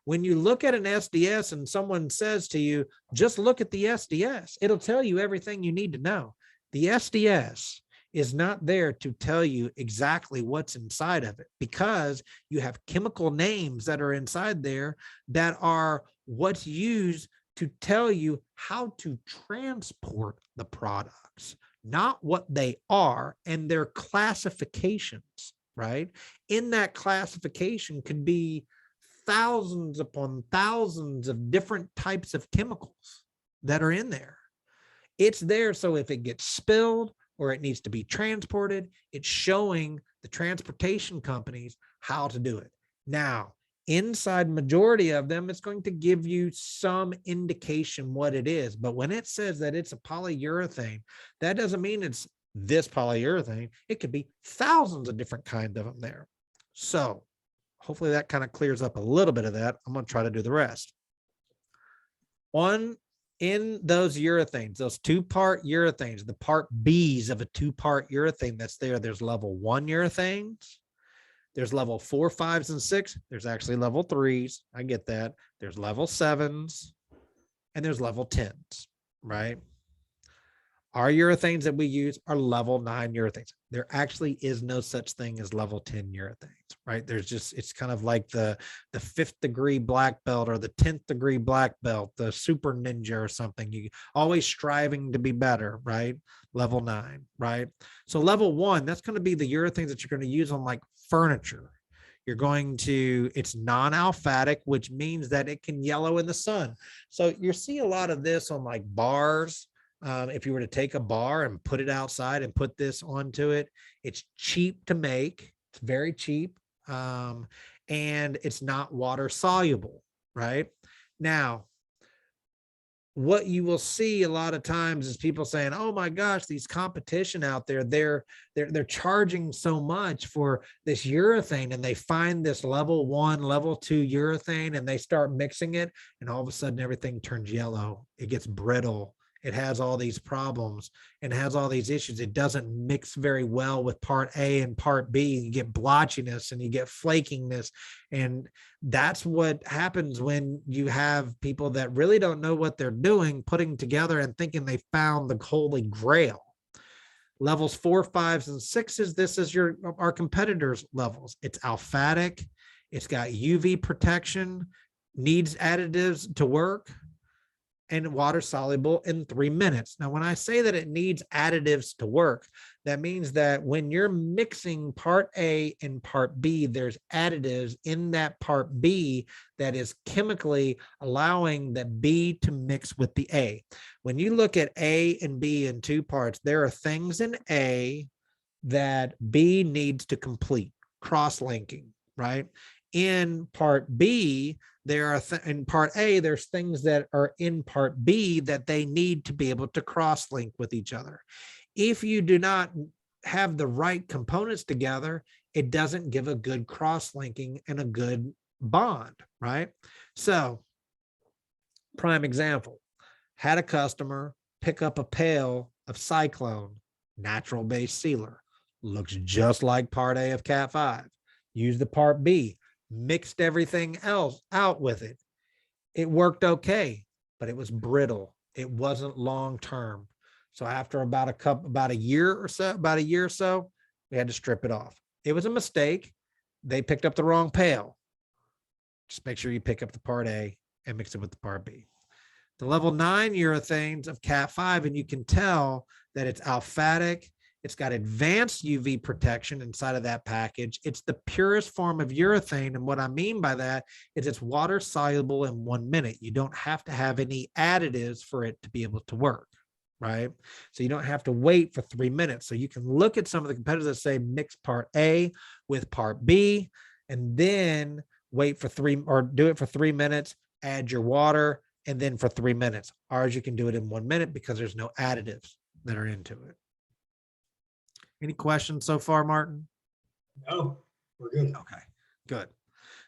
When you look at an SDS and someone says to you, just look at the SDS, it'll tell you everything you need to know. The SDS is not there to tell you exactly what's inside of it, because you have chemical names that are inside there that are what's used to tell you how to transport the products, not what they are, and their classifications, right? In that classification could be thousands upon thousands of different types of chemicals that are in there. It's there so if it gets spilled or it needs to be transported, it's showing the transportation companies how to do it. Now, inside majority of them, it's going to give you some indication what it is. But when it says that it's a polyurethane, that doesn't mean it's this polyurethane. It could be thousands of different kinds of them there. So hopefully that kind of clears up a little bit of that. I'm going to try to do the rest. In those urethanes, those 2-part urethanes, the part B's of a 2-part urethane that's there, there's level 1 urethanes. There's level 4, 5s, and 6. There's actually level 3s. I get that. There's level 7s, and there's level 10s, right? Our urethanes that we use are level 9 urethanes. There actually is no such thing as level 10 urethanes, right? There's just, it's kind of like the 5th degree black belt or the 10th degree black belt, the super ninja or something. You always striving to be better, right? Level 9, right? So level 1, that's going to be the urethanes that you're going to use on like furniture. You're going to, it's non-alphatic, which means that it can yellow in the sun. So you see a lot of this on like bars. If you were to take a bar and put it outside and put this onto it, it's cheap to make. It's very cheap. And it's not water soluble, right? Now, what you will see a lot of times is people saying, oh my gosh, these competition out there, they're charging so much for this urethane, and they find this level 1, level 2 urethane, and they start mixing it, and all of a sudden everything turns yellow. It gets brittle. It has all these problems and has all these issues. It doesn't mix very well with part A and part B. You get blotchiness and you get flakiness. And that's what happens when you have people that really don't know what they're doing, putting together and thinking they found the holy grail. Levels 4, 5s, and 6s, this is our competitors' levels. It's alphatic. It's got UV protection, needs additives to work, and water soluble in 3 minutes. Now, when I say that it needs additives to work, that means that when you're mixing part A and part B, there's additives in that part B that is chemically allowing that B to mix with the A. When you look at A and B in 2 parts, there are things in A that B needs to complete, cross-linking, right? In part B, there are in part A, there's things that are in part B that they need to be able to cross-link with each other. If you do not have the right components together, it doesn't give a good cross-linking and a good bond, right? So, prime example, had a customer pick up a pail of Cyclone, natural-based sealer, looks just like part A of Cat 5. used the part B, mixed everything else out with it. It worked okay, but it was brittle. It wasn't long-term. So after about a year or so, we had to strip it off. It was a mistake. They picked up the wrong pail. Just make sure you pick up the part A and mix it with the part B. The level 9 urethanes of Cat 5, and you can tell that it's alphatic. It's got advanced UV protection inside of that package. It's the purest form of urethane. And what I mean by that is it's water soluble in 1 minute. You don't have to have any additives for it to be able to work, right? So you don't have to wait for 3 minutes. So you can look at some of the competitors that say mix part A with part B, and then wait for do it for 3 minutes, add your water, and then for 3 minutes. Ours, you can do it in 1 minute because there's no additives that are into it. Any questions so far, Martin? No, we're good. Okay, good.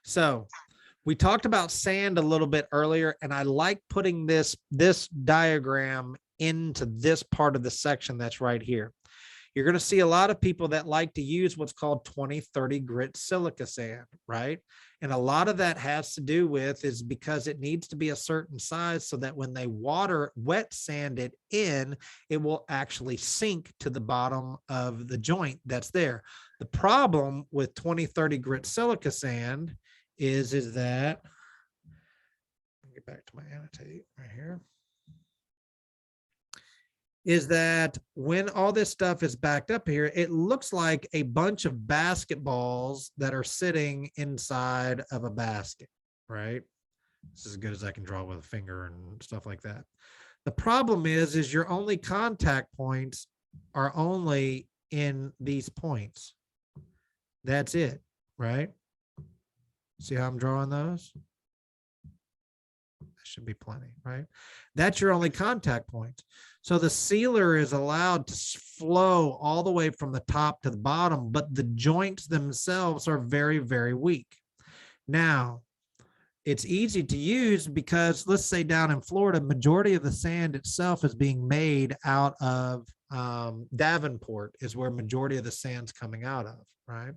So we talked about sand a little bit earlier, and I like putting this diagram into this part of the section that's right here. You're going to see a lot of people that like to use what's called 20-30 grit silica sand, right? And a lot of that has to do with is because it needs to be a certain size so that when they wet sand it in, it will actually sink to the bottom of the joint that's there. The problem with 20-30 grit silica sand is that, let me get back to my annotate right here, is that when all this stuff is backed up here, it looks like a bunch of basketballs that are sitting inside of a basket, right? This is as good as I can draw with a finger and stuff like that. The problem is your only contact points are only in these points. That's it, right? See how I'm drawing those? That should be plenty, right? That's your only contact point. So the sealer is allowed to flow all the way from the top to the bottom, but the joints themselves are very, very weak. Now, it's easy to use because let's say down in Florida, majority of the sand itself is being made out of Davenport is where majority of the sand's coming out of, right?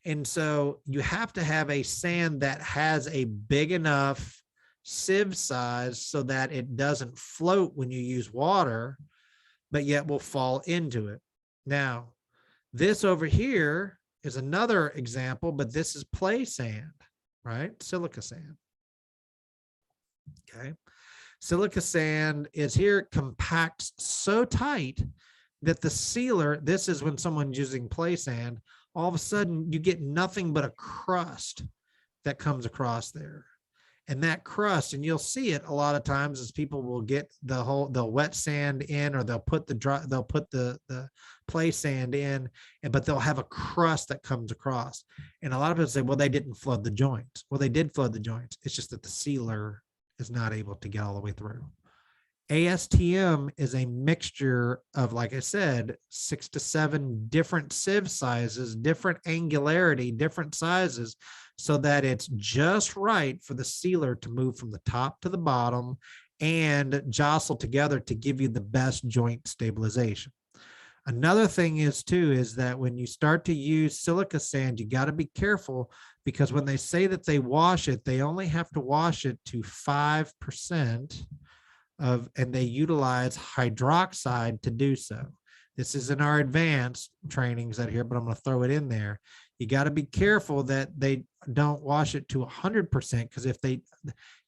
And so you have to have a sand that has a big enough sieve size so that it doesn't float when you use water, but yet will fall into it. Now, this over here is another example, but this is play sand, right? Silica sand. Okay. Silica sand is here, it compacts so tight that the sealer, this is when someone's using play sand, all of a sudden you get nothing but a crust that comes across there. And that crust, and you'll see it a lot of times as people will get they'll wet sand in, or they'll put the play sand in, but they'll have a crust that comes across. And a lot of people say, well, they didn't flood the joints. Well, they did flood the joints. It's just that the sealer is not able to get all the way through. ASTM is a mixture of, like I said, 6 to 7 different sieve sizes, different angularity, different sizes, so that it's just right for the sealer to move from the top to the bottom and jostle together to give you the best joint stabilization. Another thing is that when you start to use silica sand, you got to be careful, because when they say that they wash it, they only have to wash it to 5% and they utilize hydroxide to do so. This is in our advanced trainings out here, but I'm going to throw it in there. You got to be careful that they don't wash it to 100%, because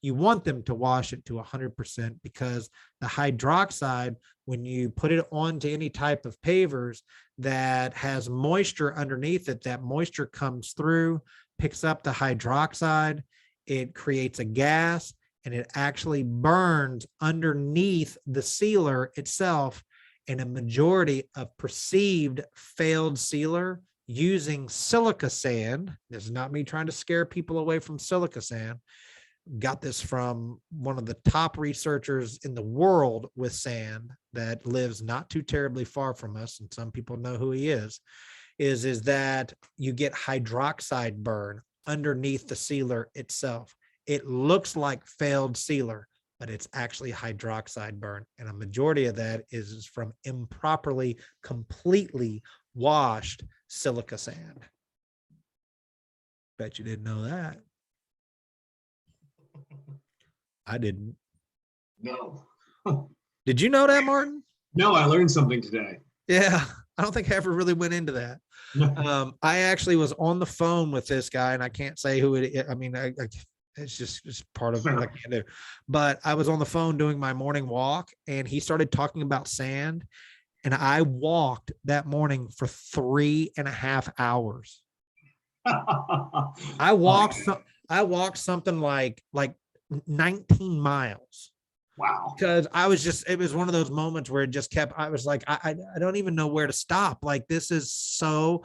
you want them to wash it to 100%, because the hydroxide, when you put it onto any type of pavers that has moisture underneath it, that moisture comes through, picks up the hydroxide, it creates a gas, and it actually burns underneath the sealer itself. And a majority of perceived failed sealer using silica sand, this is not me trying to scare people away from silica sand, got this from one of the top researchers in the world with sand that lives not too terribly far from us, and some people know who he is that you get hydroxide burn underneath the sealer itself. It looks like failed sealer, but it's actually hydroxide burn. And a majority of that is from improperly, completely washed silica sand. Bet you didn't know that. I didn't. No. Did you know that, Martin? No, I learned something today. Yeah, I don't think I ever really went into that. I actually was on the phone with this guy, and I can't say who it is. I mean, it's just part of what I can't do. But I was on the phone doing my morning walk, and he started talking about sand, and I walked that morning for 3.5 hours. I walked something like 19 miles. Wow. Because it was one of those moments where it just kept, I was like, I don't even know where to stop. Like, this is so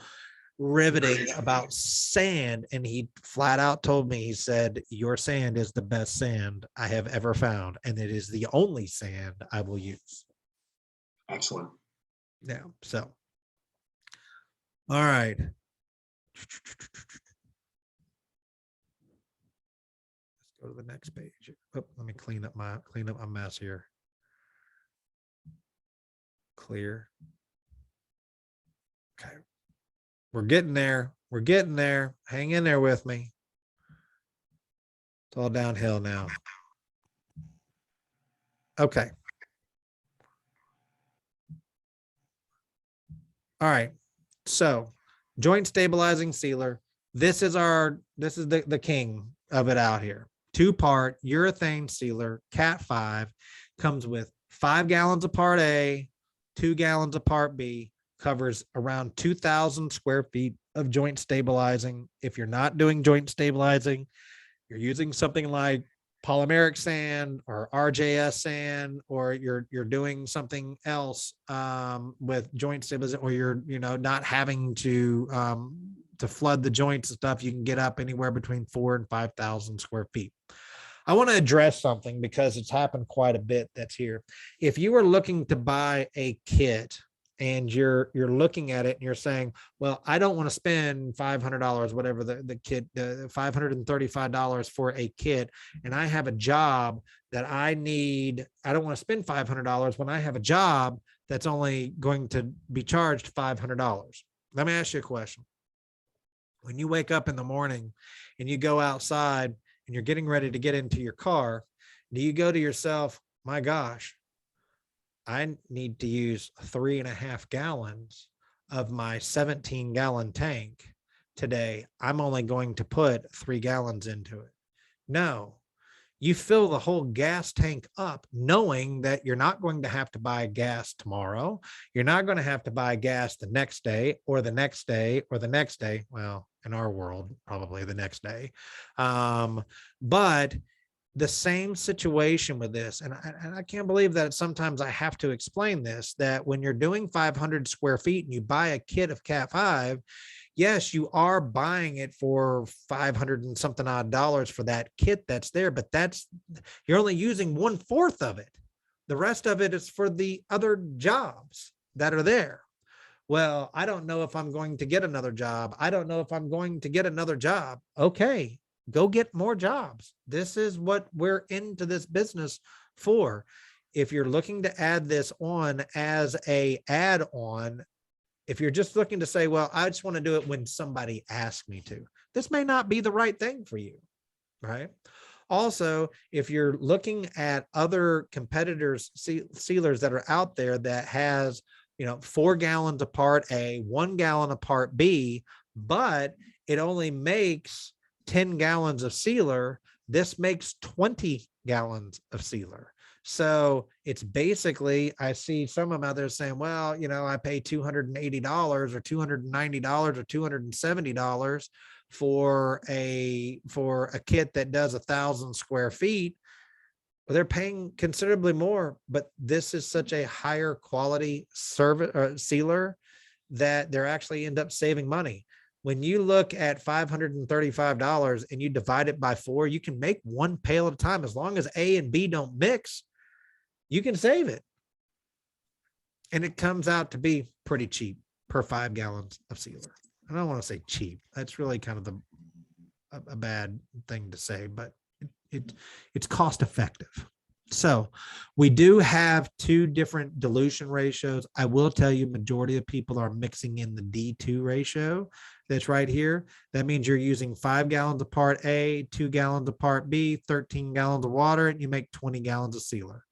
riveting about sand. And he flat out told me, he said, your sand is the best sand I have ever found. And it is the only sand I will use. Excellent. Yeah. So, all right. Go to the next page. Oh, let me clean up my mess here. Clear. Okay. We're getting there. We're getting there. Hang in there with me. It's all downhill now. Okay. All right. So, joint stabilizing sealer. This is the king of it out here. 2-part urethane sealer, Cat 5, comes with 5 gallons of part A, 2 gallons of part B, covers around 2,000 square feet of joint stabilizing. If you're not doing joint stabilizing, you're using something like polymeric sand or RJS sand, or you're doing something else with joint stabilization, or you're not having to flood the joints and stuff, you can get up anywhere between 4,000 and 5,000 square feet. I want to address something because it's happened quite a bit that's here. If you are looking to buy a kit and you're looking at it and you're saying, well, I don't want to spend $500, whatever the kit, $535 for a kit, and I have a job that I need, I don't want to spend $500 when I have a job that's only going to be charged $500. Let me ask you a question. When you wake up in the morning and you go outside and you're getting ready to get into your car, do you go to yourself, my gosh, I need to use 3.5 gallons of my 17-gallon tank today. I'm only going to put 3 gallons into it. No, you fill the whole gas tank up knowing that you're not going to have to buy gas tomorrow. You're not going to have to buy gas the next day or the next day or the next day. Well, in our world, probably the next day. But the same situation with this, and I can't believe that sometimes I have to explain this, that when you're doing 500 square feet and you buy a kit of Cat 5, yes, you are buying it for 500 and something odd dollars for that kit that's there, but you're only using 1/4 of it. The rest of it is for the other jobs that are there. Well, I don't know if I'm going to get another job. I don't know if I'm going to get another job. Okay, go get more jobs. This is what we're into this business for. If you're looking to add this on as a add-on, if you're just looking to say, well, I just want to do it when somebody asks me to, this may not be the right thing for you, right? Also, if you're looking at other competitors, sealers that are out there that has, 4 gallons of part A, 1 gallon of part B, but it only makes 10 gallons of sealer, this makes 20 gallons of sealer. So it's basically, I see some of them out there saying, well, I pay $280 or $290 or $270 for a kit that does 1,000 square feet. Well, they're paying considerably more, but this is such a higher quality service or sealer that they're actually end up saving money. When you look at $535 and you divide it by 4, you can make 1 pail at a time. As long as A and B don't mix, you can save it. And it comes out to be pretty cheap per 5 gallons of sealer. I don't want to say cheap. That's really kind of a bad thing to say, but it's cost effective. So we do have two different dilution ratios. I will tell you, majority of people are mixing in the D2 ratio that's right here. That means you're using 5 gallons of part A, 2 gallons of part B, 13 gallons of water, and you make 20 gallons of sealer.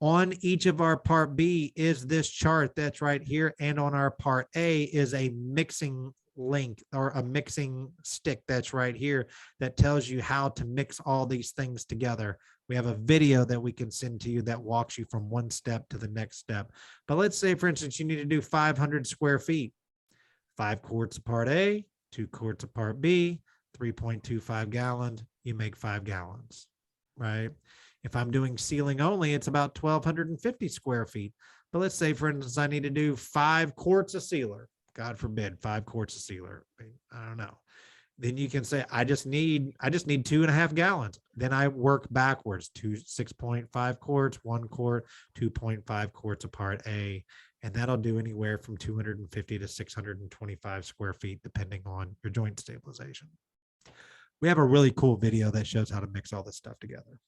On each of our part B is this chart that's right here. And on our part A is a mixing link or a mixing stick that's right here that tells you how to mix all these things together. We have a video that we can send to you that walks you from one step to the next step. But let's say, for instance, you need to do 500 square feet, 5 quarts of part A, 2 quarts of part B, 3.25 gallons, you make 5 gallons, right? If I'm doing ceiling only, it's about 1,250 square feet. But let's say, for instance, I need to do 5 quarts of sealer. God forbid, 5 quarts of sealer. I don't know. Then you can say, I just need 2.5 gallons. Then I work backwards to 6.5 quarts, 1 quart, 2.5 quarts of part A. And that'll do anywhere from 250 to 625 square feet, depending on your joint stabilization. We have a really cool video that shows how to mix all this stuff together.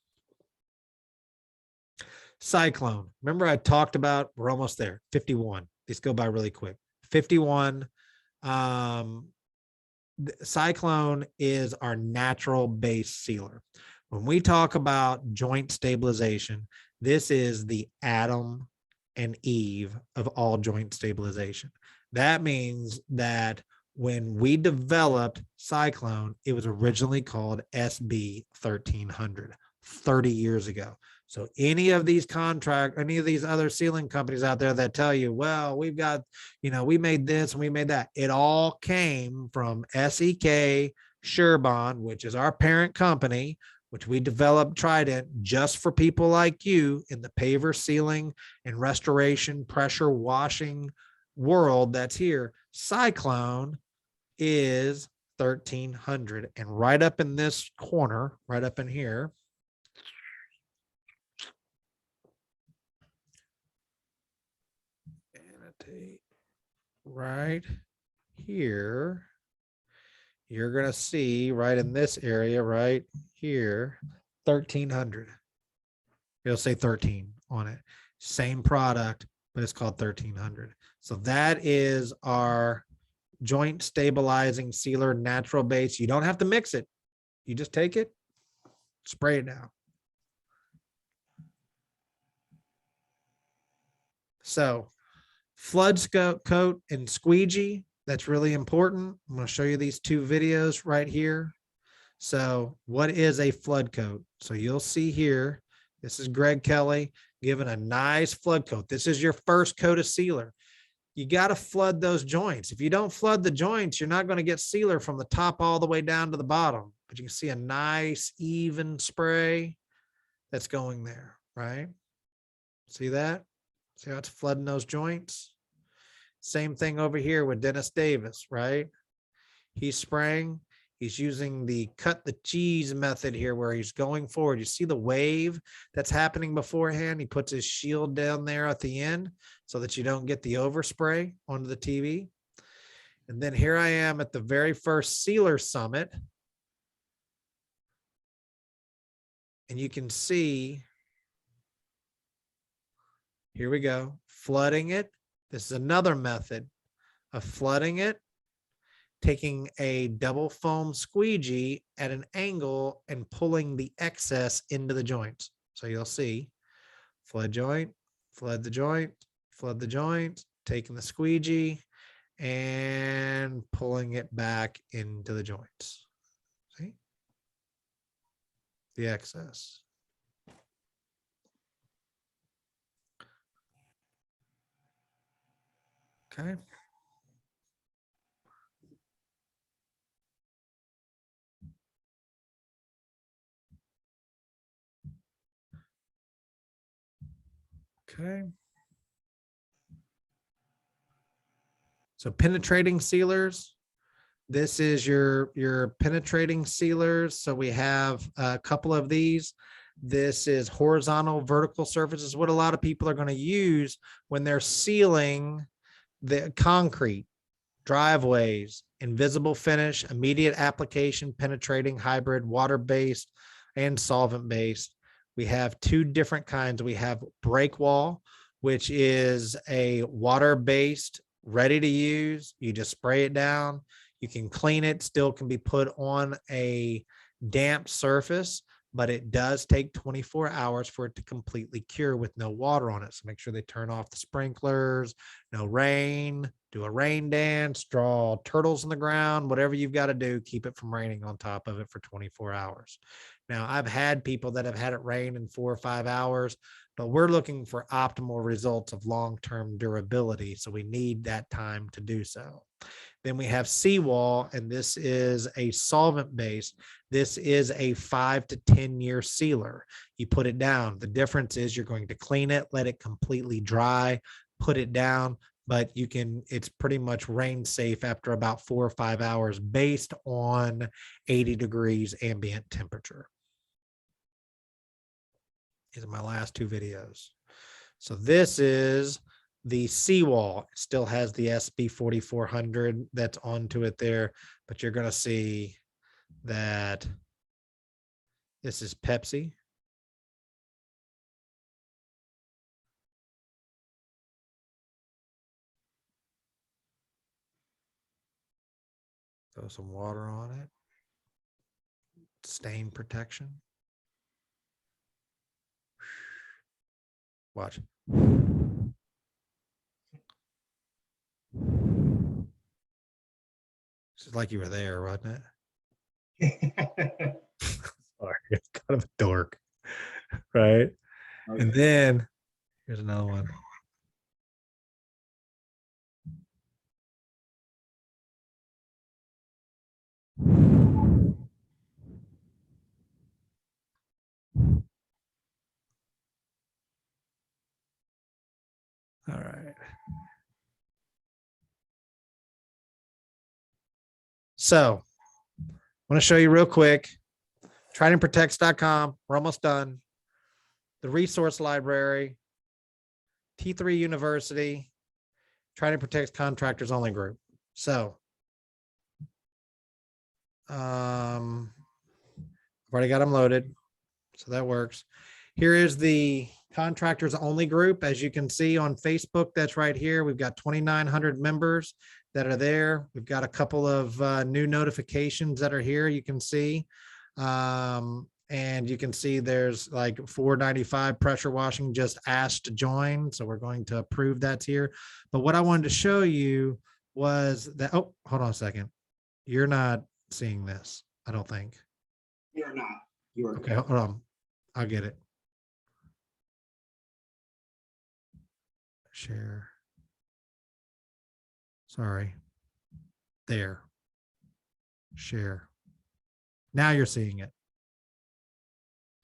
Cyclone. Remember I talked about, we're almost there, 51. These go by really quick. 51. Cyclone is our natural base sealer. When we talk about joint stabilization, this is the Adam and Eve of all joint stabilization. That means that when we developed Cyclone, it was originally called SB 1300 30 years ago. So any of these any of these other sealing companies out there that tell you, well, we've got, we made this and we made that, it all came from SEK Surebond, which is our parent company, which we developed Trident just for people like you in the paver sealing and restoration pressure washing world that's here. Cyclone is 1300. And right up in this corner, right up in here, right here, you're going to see right in this area right here, 1300. It'll say 13 on it. Same product, but it's called 1300. So that is our joint stabilizing sealer, natural base. You don't have to mix it. You just take it, spray it down. So flood coat and squeegee, that's really important. I'm going to show you these two videos right here. So what is a flood coat? So you'll see here, this is Greg Kelly giving a nice flood coat. This is your first coat of sealer. You got to flood those joints. If you don't flood the joints, you're not going to get sealer from the top all the way down to the bottom. But you can see a nice even spray that's going there, right? See that? See how it's flooding those joints? Same thing over here with Dennis Davis, right? He's spraying. He's using the cut the cheese method here where he's going forward. You see the wave that's happening beforehand? He puts his shield down there at the end so that you don't get the overspray onto the TV. And then here I am at the very first sealer summit. And you can see, here we go, flooding it. This is another method of flooding it, taking a double foam squeegee at an angle and pulling the excess into the joints. So you'll see flood joint, flood the joint, flood the joint, taking the squeegee and pulling it back into the joints. See? The excess. Okay. Okay. So penetrating sealers. This is your penetrating sealers. So we have a couple of these. This is horizontal vertical surfaces, what a lot of people are going to use when they're sealing the concrete, driveways, invisible finish, immediate application, penetrating, hybrid, water-based, and solvent-based. We have two different kinds. We have break wall, which is a water-based, ready to use. You just spray it down. You can clean it, still can be put on a damp surface, but it does take 24 hours for it to completely cure with no water on it. So make sure they turn off the sprinklers, no rain, do a rain dance, draw turtles in the ground, whatever you've got to do, keep it from raining on top of it for 24 hours. Now, I've had people that have had it rain in 4 or 5 hours, but we're looking for optimal results of long-term durability. So we need that time to do so. Then we have seawall, and this is a solvent based. This is a 5 to 10 year sealer. You put it down. The difference is you're going to clean it, let it completely dry, put it down, but you can, it's pretty much rain safe after about 4 or 5 hours based on 80 degrees ambient temperature. These are my last two videos. So this is the seawall. It still has the SB 4400 that's onto it there, but you're going to see that this is Pepsi. Throw some water on it. Stain protection. Watch. It's like you were there, wasn't it? Sorry, it's kind of a dork, right? Okay. And then here's another one. All right. So I want to show you real quick. TridentProtects.com. We're almost done. The resource library, T3 University, Trident Protects Contractors Only Group. So I've already got them loaded, so that works. Here is the Contractors Only Group. As you can see on Facebook, that's right here. We've got 2,900 members that are there. We've got a couple of new notifications that are here. You can see. And you can see there's like 495 pressure washing just asked to join. So we're going to approve that's here. But what I wanted to show you was that, oh, hold on a second. You're not seeing this, I don't think. You're not. You're okay. Hold on. I'll get it. Share. Sorry. There. Share. Now you're seeing it.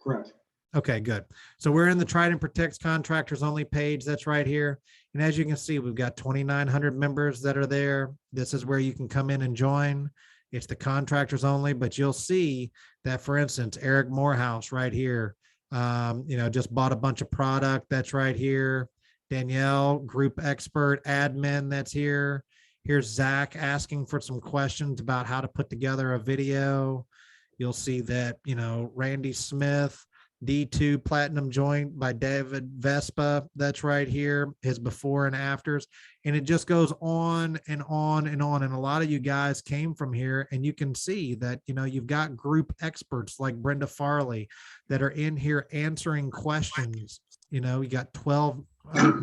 correct. Okay, good. So we're in the Trident Protects Contractors Only page. That's right here. And as you can see, we've got 2,900 members that are there. This is where you can come in and join. It's the contractors only, but you'll see that, for instance, Eric Morehouse right here, just bought a bunch of product. That's right here. Danielle, group expert admin, that's here. Here's Zach asking for some questions about how to put together a video. You'll see that, Randy Smith, D2 Platinum Joint by David Vespa. That's right here, his before and afters. And it just goes on and on and on. And a lot of you guys came from here, and you can see that, you've got group experts like Brenda Farley that are in here answering questions. You got 12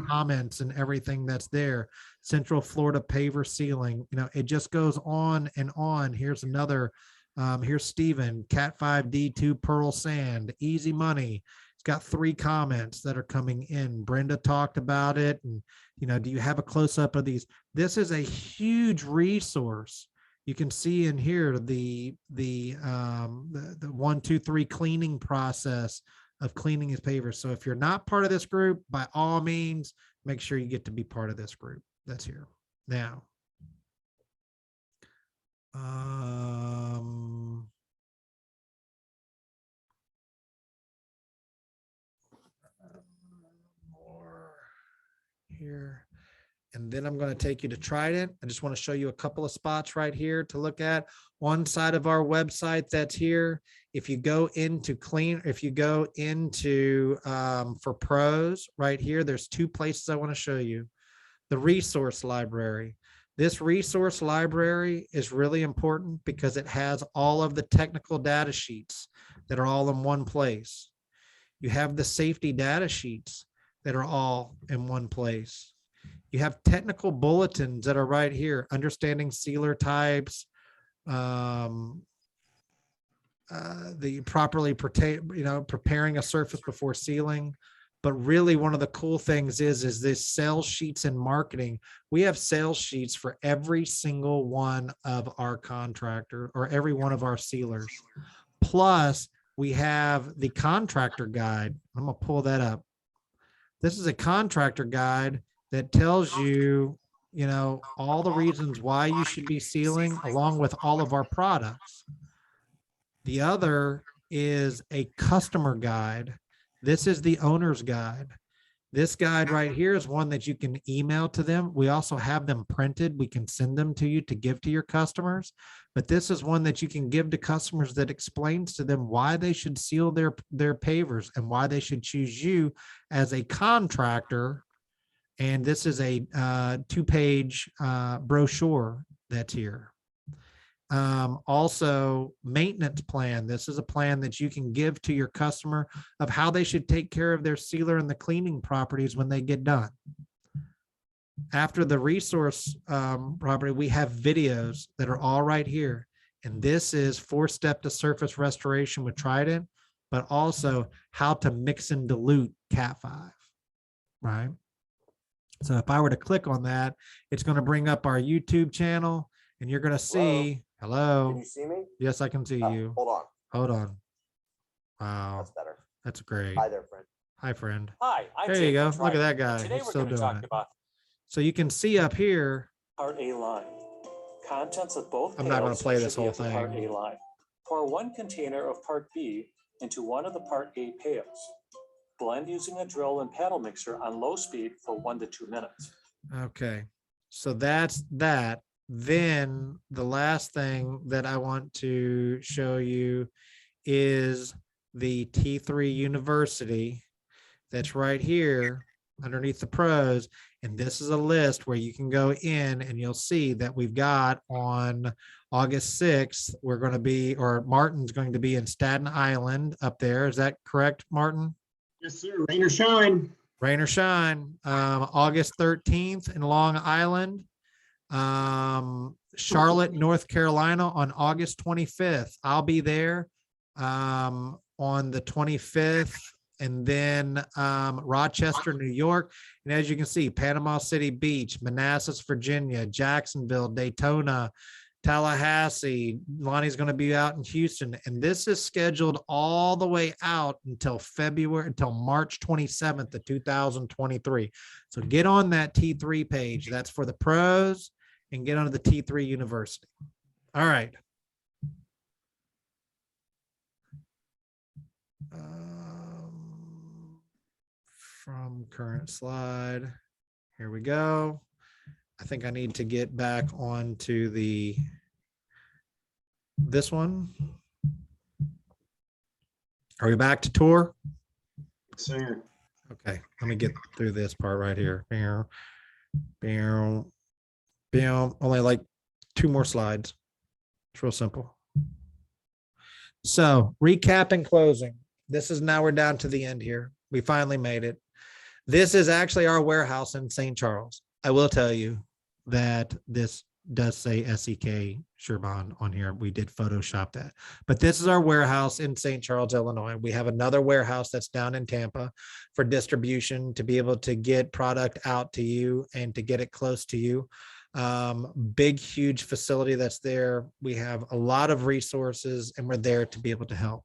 comments and everything that's there. Central Florida paver ceiling, it just goes on and on. Here's another. Here's Steven, Cat 5D2 Pearl Sand, easy money. It's got 3 comments that are coming in. Brenda talked about it. And, do you have a close up of these? This is a huge resource. You can see in here the 1, 2, 3 cleaning process of cleaning his pavers. So if you're not part of this group, by all means, make sure you get to be part of this group that's here. Now, more here. And And then I'm going to take you to Trident. I just want to show you a couple of spots right here to look at. One side of our website that's here. If you go into for pros right here, there's two places I want to show you. The resource library. This resource library is really important because it has all of the technical data sheets that are all in one place. You have the safety data sheets that are all in one place. You have technical bulletins that are right here, understanding sealer types, the properly preparing a surface before sealing. But really one of the cool things is this sales sheets and marketing. We have sales sheets for every single one of our contractor or every one of our sealers. Plus we have the contractor guide. I'm gonna pull that up. This is a contractor guide that tells you, all the reasons why you should be sealing along with all of our products. The other is a customer guide. This is the owner's guide. This guide right here is one that you can email to them. We also have them printed. We can send them to you to give to your customers. But this is one that you can give to customers that explains to them why they should seal their pavers and why they should choose you as a contractor. And this is a 2-page brochure that's here. Also, maintenance plan. This is a plan that you can give to your customer of how they should take care of their sealer and the cleaning properties when they get done. After the resource property, we have videos that are all right here. And this is 4-step to surface restoration with Trident, but also how to mix and dilute Cat 5, right? So if I were to click on that, it's going to bring up our YouTube channel and you're going to see, hello. Can you see me? Yes, I can see you. Hold on. Wow. That's better. That's great. Hi there, friend. Hi, friend. Hi, I'm There you Jake go. from Look at that Trident. guy. Today He's we're still going to doing talk it. about So you can see up here, Part A line. Contents of both I'm not gonna pails play should this be whole at the Part thing. A line. Pour 1 container of Part B into one of the Part A pails. Blend using a drill and paddle mixer on low speed for 1 to 2 minutes. okay. So that's that. Then the last thing that I want to show you is the T3 University that's right here underneath the pros. And this is a list where you can go in and you'll see that we've got on August 6th, we're going to be, or Martin's going to be in Staten Island up there. Is that correct, Martin? Yes, sir. Rain or shine. Rain or shine. August 13th in Long Island. Charlotte, North Carolina on August 25th. I'll be there on the 25th. And then Rochester, New York. And as you can see, Panama City Beach, Manassas, Virginia, Jacksonville, Daytona, Tallahassee. Lonnie's going to be out in Houston. And this is scheduled all the way out until March 27th of 2023. So get on that T3 page. That's for the pros, and get onto the T3 University. All right. From current slide, here we go. I think I need to get back onto this one. Are we back to tour? Yes, sir. Okay, let me get through this part right here. Only like 2 more slides. It's real simple. So recap and closing. This is now we're down to the end here. We finally made it. This is actually our warehouse in St. Charles. I will tell you that this does say SEK Sherman on here. We did Photoshop that, but this is our warehouse in St. Charles, Illinois. We have another warehouse that's down in Tampa for distribution to be able to get product out to you and to get it close to you. Big, huge facility that's there. We have a lot of resources and we're there to be able to help.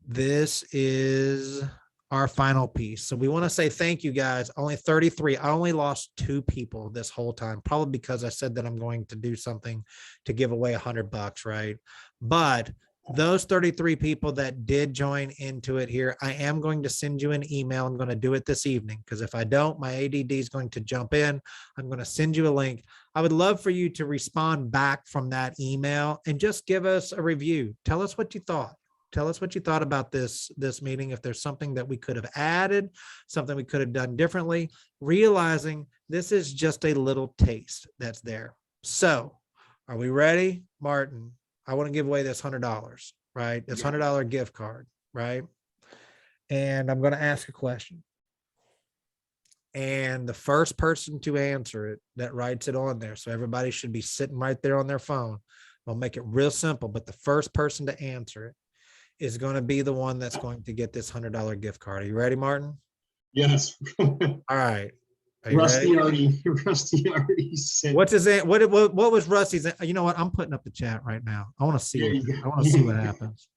This is our final piece. So we want to say thank you guys. Only 33. I only lost 2 people this whole time, probably because I said that I'm going to do something to give away $100, right? But those 33 people that did join into it here, I am going to send you an email. I'm going to do it this evening because if I don't, my ADD is going to jump in. I'm going to send you a link. I would love for you to respond back from that email and just give us a review. Tell us what you thought. Tell us what you thought about this meeting. If there's something that we could have added, something we could have done differently, realizing this is just a little taste that's there. So are we ready, Martin? I want to give away this $100, right? This $100 gift card, right? And I'm going to ask a question. And the first person to answer it that writes it on there. So everybody should be sitting right there on their phone. I'll make it real simple, but the first person to answer it is going to be the one that's going to get this $100 gift card. Are you ready, Martin? Yes. All right. Are you Rusty ready? already said. What's his, what was Rusty's? You know what? I'm putting up the chat right now. I want to see, There you I go. want to see what happens.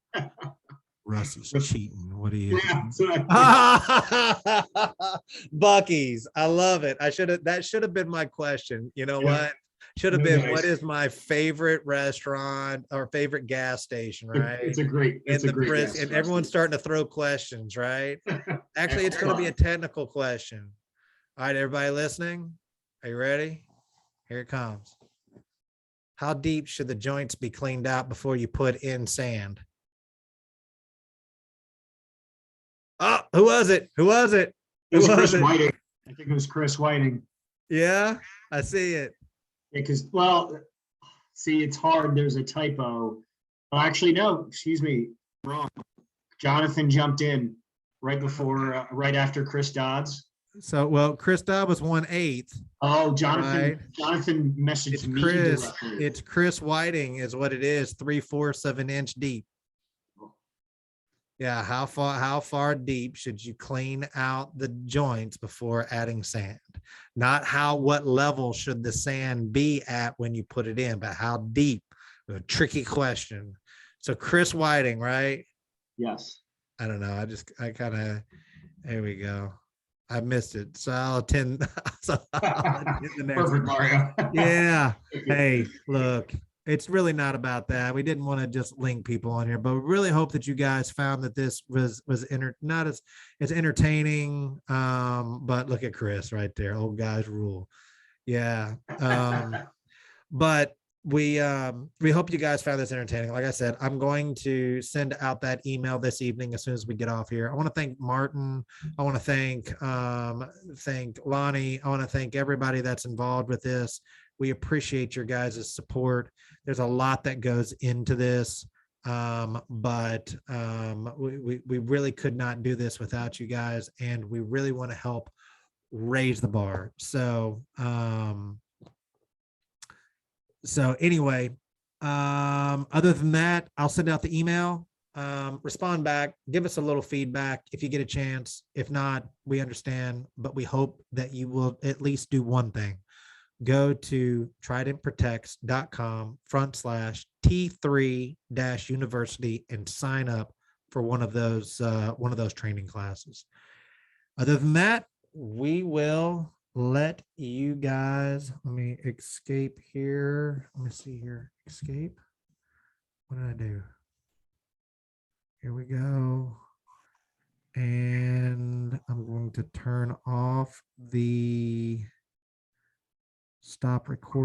Rusty's cheating. What are you? Yeah, so I- Bucky's. I love it. That should have been my question. You know Yeah. what? Should have No, been, nice. what is my favorite restaurant or favorite gas station, right? It's a great guess, And Rusty. everyone's starting to throw questions, right? Actually, it's going to be a technical question. All right, everybody listening? Are you ready? Here it comes. How deep should the joints be cleaned out before you put in sand? Oh, who was it? Who was it? It was Who Chris was it? Whiting. I think it was Chris Whiting. Yeah, I see it. Because, well, see, it's hard. There's a typo. Oh, actually, no, excuse me, wrong. Jonathan jumped in right before, right after Chris Dodds. So, well, Chris Dodd was 1/8. Oh, Jonathan, Right. Jonathan messaged It's me Chris. directly. It's Chris Whiting is what it is. 3/4 of an inch deep. Yeah. How far deep should you clean out the joints before adding sand? Not what level should the sand be at when you put it in, but how deep. A tricky question. So Chris Whiting, right? Yes. I don't know. There we go. I missed it. So I'll attend. So I'll attend the next Perfect, one. Mario. Yeah. Hey, look, it's really not about that. We didn't want to just link people on here, but we really hope that you guys found that this was not as entertaining. But look at Chris right there. Old guys rule. Yeah. But we hope you guys found this entertaining. Like I said, I'm going to send out that email this evening as soon as we get off here. I want to thank Martin. I want to thank Lonnie. I want to thank everybody that's involved with this. We appreciate your guys' support. There's a lot that goes into this, but we really could not do this without you guys, and we really want to help raise the bar. So anyway, other than that, I'll send out the email, respond back, give us a little feedback if you get a chance. If not, we understand, but we hope that you will at least do one thing. Go to tridentprotects.com/T3-university and sign up for one of those training classes. Other than that, we will let you guys, let me escape here. Let me see here. Escape. What did I do? Here we go. And I'm going to turn off the stop recording.